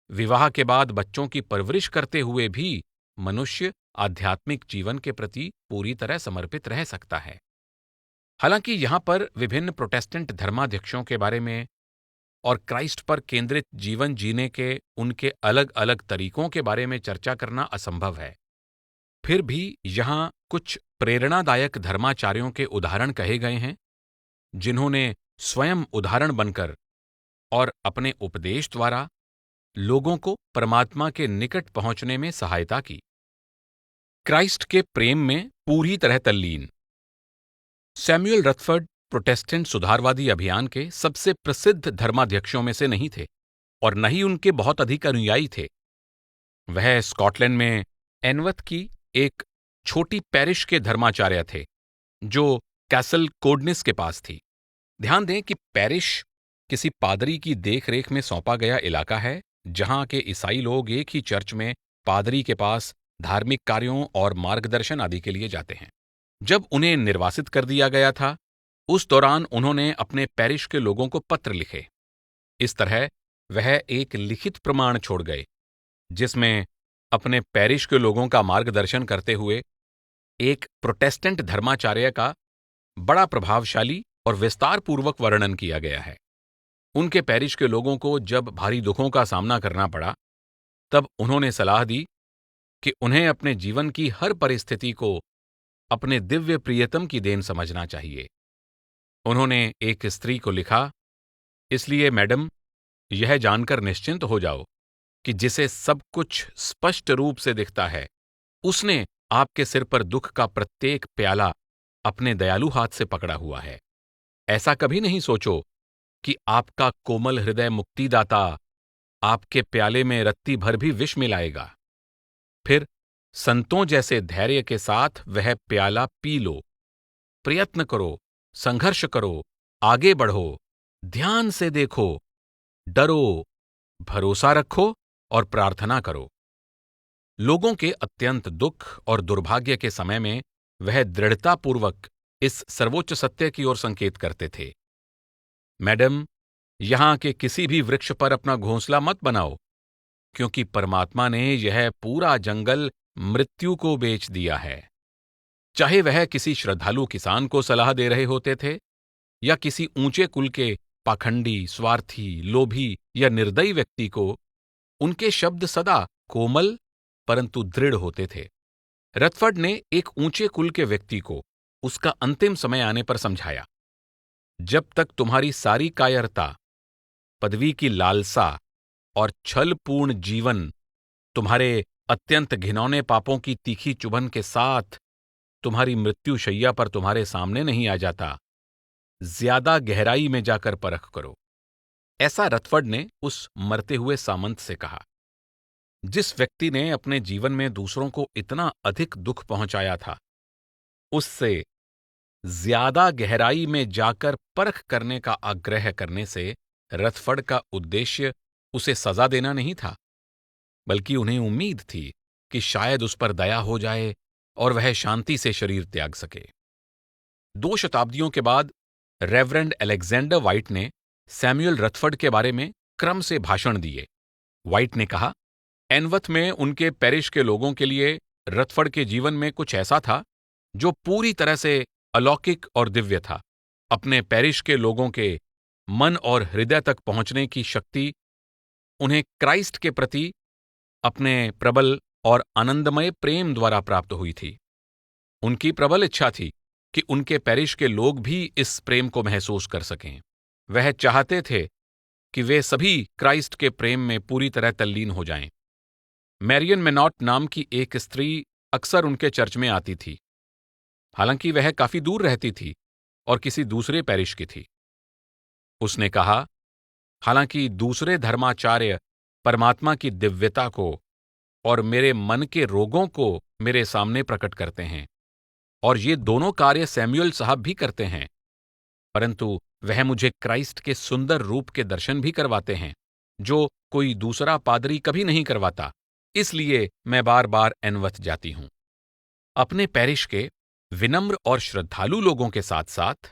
विवाह के बाद बच्चों की परवरिश करते हुए भी मनुष्य आध्यात्मिक जीवन के प्रति पूरी तरह समर्पित रह सकता है। हालांकि यहां पर विभिन्न प्रोटेस्टेंट धर्माध्यक्षों के बारे में और क्राइस्ट पर केंद्रित जीवन जीने के उनके अलग अलग तरीकों के बारे में चर्चा करना असंभव है। फिर भी यहां कुछ प्रेरणादायक धर्माचार्यों के उदाहरण कहे गए हैं जिन्होंने स्वयं उदाहरण बनकर और अपने उपदेश द्वारा लोगों को परमात्मा के निकट पहुंचने में सहायता की। क्राइस्ट के प्रेम में पूरी तरह तल्लीन। सैमुअल रथफर्ड प्रोटेस्टेंट सुधारवादी अभियान के सबसे प्रसिद्ध धर्माध्यक्षों में से नहीं थे और न ही उनके बहुत अधिक अनुयायी थे। वह स्कॉटलैंड में एनवथ की एक छोटी पैरिश के धर्माचार्य थे जो कैसल कोडनिस के पास थी। ध्यान दें कि पैरिश किसी पादरी की देखरेख में सौंपा गया इलाका है जहां के ईसाई लोग एक ही चर्च में पादरी के पास धार्मिक कार्यों और मार्गदर्शन आदि के लिए जाते हैं। जब उन्हें निर्वासित कर दिया गया था, उस दौरान उन्होंने अपने पैरिश के लोगों को पत्र लिखे। इस तरह वह एक लिखित प्रमाण छोड़ गए जिसमें अपने पैरिश के लोगों का मार्गदर्शन करते हुए एक प्रोटेस्टेंट धर्माचार्य का बड़ा प्रभावशाली और विस्तारपूर्वक वर्णन किया गया है। उनके पैरिश के लोगों को जब भारी दुखों का सामना करना पड़ा, तब उन्होंने सलाह दी कि उन्हें अपने जीवन की हर परिस्थिति को अपने दिव्य प्रियतम की देन समझना चाहिए। उन्होंने एक स्त्री को लिखा, इसलिए मैडम, यह जानकर निश्चिंत हो जाओ कि जिसे सब कुछ स्पष्ट रूप से दिखता है, उसने आपके सिर पर दुख का प्रत्येक प्याला अपने दयालु हाथ से पकड़ा हुआ है। ऐसा कभी नहीं सोचो कि आपका कोमल हृदय मुक्तिदाता आपके प्याले में रत्ती भर भी विष मिलाएगा। फिर संतों जैसे धैर्य के साथ वह प्याला पी लो। प्रयत्न करो, संघर्ष करो, आगे बढ़ो, ध्यान से देखो, डरो, भरोसा रखो और प्रार्थना करो। लोगों के अत्यंत दुख और दुर्भाग्य के समय में वह दृढ़तापूर्वक इस सर्वोच्च सत्य की ओर संकेत करते थे। मैडम, यहां के किसी भी वृक्ष पर अपना घोंसला मत बनाओ, क्योंकि परमात्मा ने यह पूरा जंगल मृत्यु को बेच दिया है। चाहे वह किसी श्रद्धालु किसान को सलाह दे रहे होते थे या किसी ऊंचे कुल के पाखंडी, स्वार्थी, लोभी या निर्दयी व्यक्ति को, उनके शब्द सदा कोमल परंतु दृढ़ होते थे। रथफर्ड ने एक ऊंचे कुल के व्यक्ति को उसका अंतिम समय आने पर समझाया, जब तक तुम्हारी सारी कायरता, पदवी की लालसा और छलपूर्ण जीवन तुम्हारे अत्यंत घिनौने पापों की तीखी चुभन के साथ तुम्हारी मृत्यु शैया पर तुम्हारे सामने नहीं आ जाता, ज्यादा गहराई में जाकर परख करो। ऐसा रथफर्ड ने उस मरते हुए सामंत से कहा। जिस व्यक्ति ने अपने जीवन में दूसरों को इतना अधिक दुख पहुंचाया था, उससे ज्यादा गहराई में जाकर परख करने का आग्रह करने से रथफर्ड का उद्देश्य उसे सजा देना नहीं था, बल्कि उन्हें उम्मीद थी कि शायद उस पर दया हो जाए और वह शांति से शरीर त्याग सके। 2 शताब्दियों के बाद रेवरेंड अलेक्जेंडर व्हाइट ने सैमुअल रथफर्ड के बारे में क्रम से भाषण दिए। व्हाइट ने कहा, एनवथ में उनके पैरिश के लोगों के लिए रथफर्ड के जीवन में कुछ ऐसा था जो पूरी तरह से अलौकिक और दिव्य था। अपने पैरिश के लोगों के मन और हृदय तक पहुंचने की शक्ति उन्हें क्राइस्ट के प्रति अपने प्रबल और आनंदमय प्रेम द्वारा प्राप्त हुई थी। उनकी प्रबल इच्छा थी कि उनके पैरिश के लोग भी इस प्रेम को महसूस कर सकें। वह चाहते थे कि वे सभी क्राइस्ट के प्रेम में पूरी तरह तल्लीन हो जाएं। मैरियन मेनॉट नाम की एक स्त्री अक्सर उनके चर्च में आती थी। हालांकि वह काफी दूर रहती थी और किसी दूसरे पैरिश की थी। उसने कहा, हालांकि दूसरे धर्माचार्य परमात्मा की दिव्यता को और मेरे मन के रोगों को मेरे सामने प्रकट करते हैं, और ये दोनों कार्य सैमुअल साहब भी करते हैं, परंतु वह मुझे क्राइस्ट के सुंदर रूप के दर्शन भी करवाते हैं, जो कोई दूसरा पादरी कभी नहीं करवाता। इसलिए मैं बार बार एनवथ जाती हूं। अपने पैरिश के विनम्र और श्रद्धालु लोगों के साथ साथ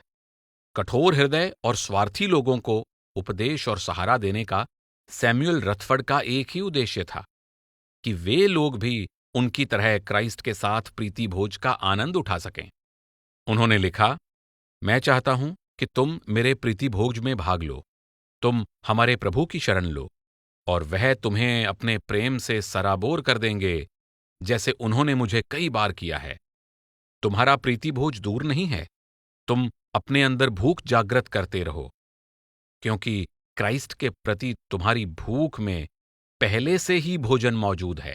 कठोर हृदय और स्वार्थी लोगों को उपदेश और सहारा देने का सैमुअल रथफर्ड का एक ही उद्देश्य था, कि वे लोग भी उनकी तरह क्राइस्ट के साथ प्रीति भोज का आनंद उठा सकें। उन्होंने लिखा, मैं चाहता हूं कि तुम मेरे प्रीति भोज में भाग लो, तुम हमारे प्रभु की शरण लो, और वह तुम्हें अपने प्रेम से सराबोर कर देंगे, जैसे उन्होंने मुझे कई बार किया है। तुम्हारा प्रीति भोज दूर नहीं है, तुम अपने अंदर भूख जागृत करते रहो, क्योंकि क्राइस्ट के प्रति तुम्हारी भूख में पहले से ही भोजन मौजूद है।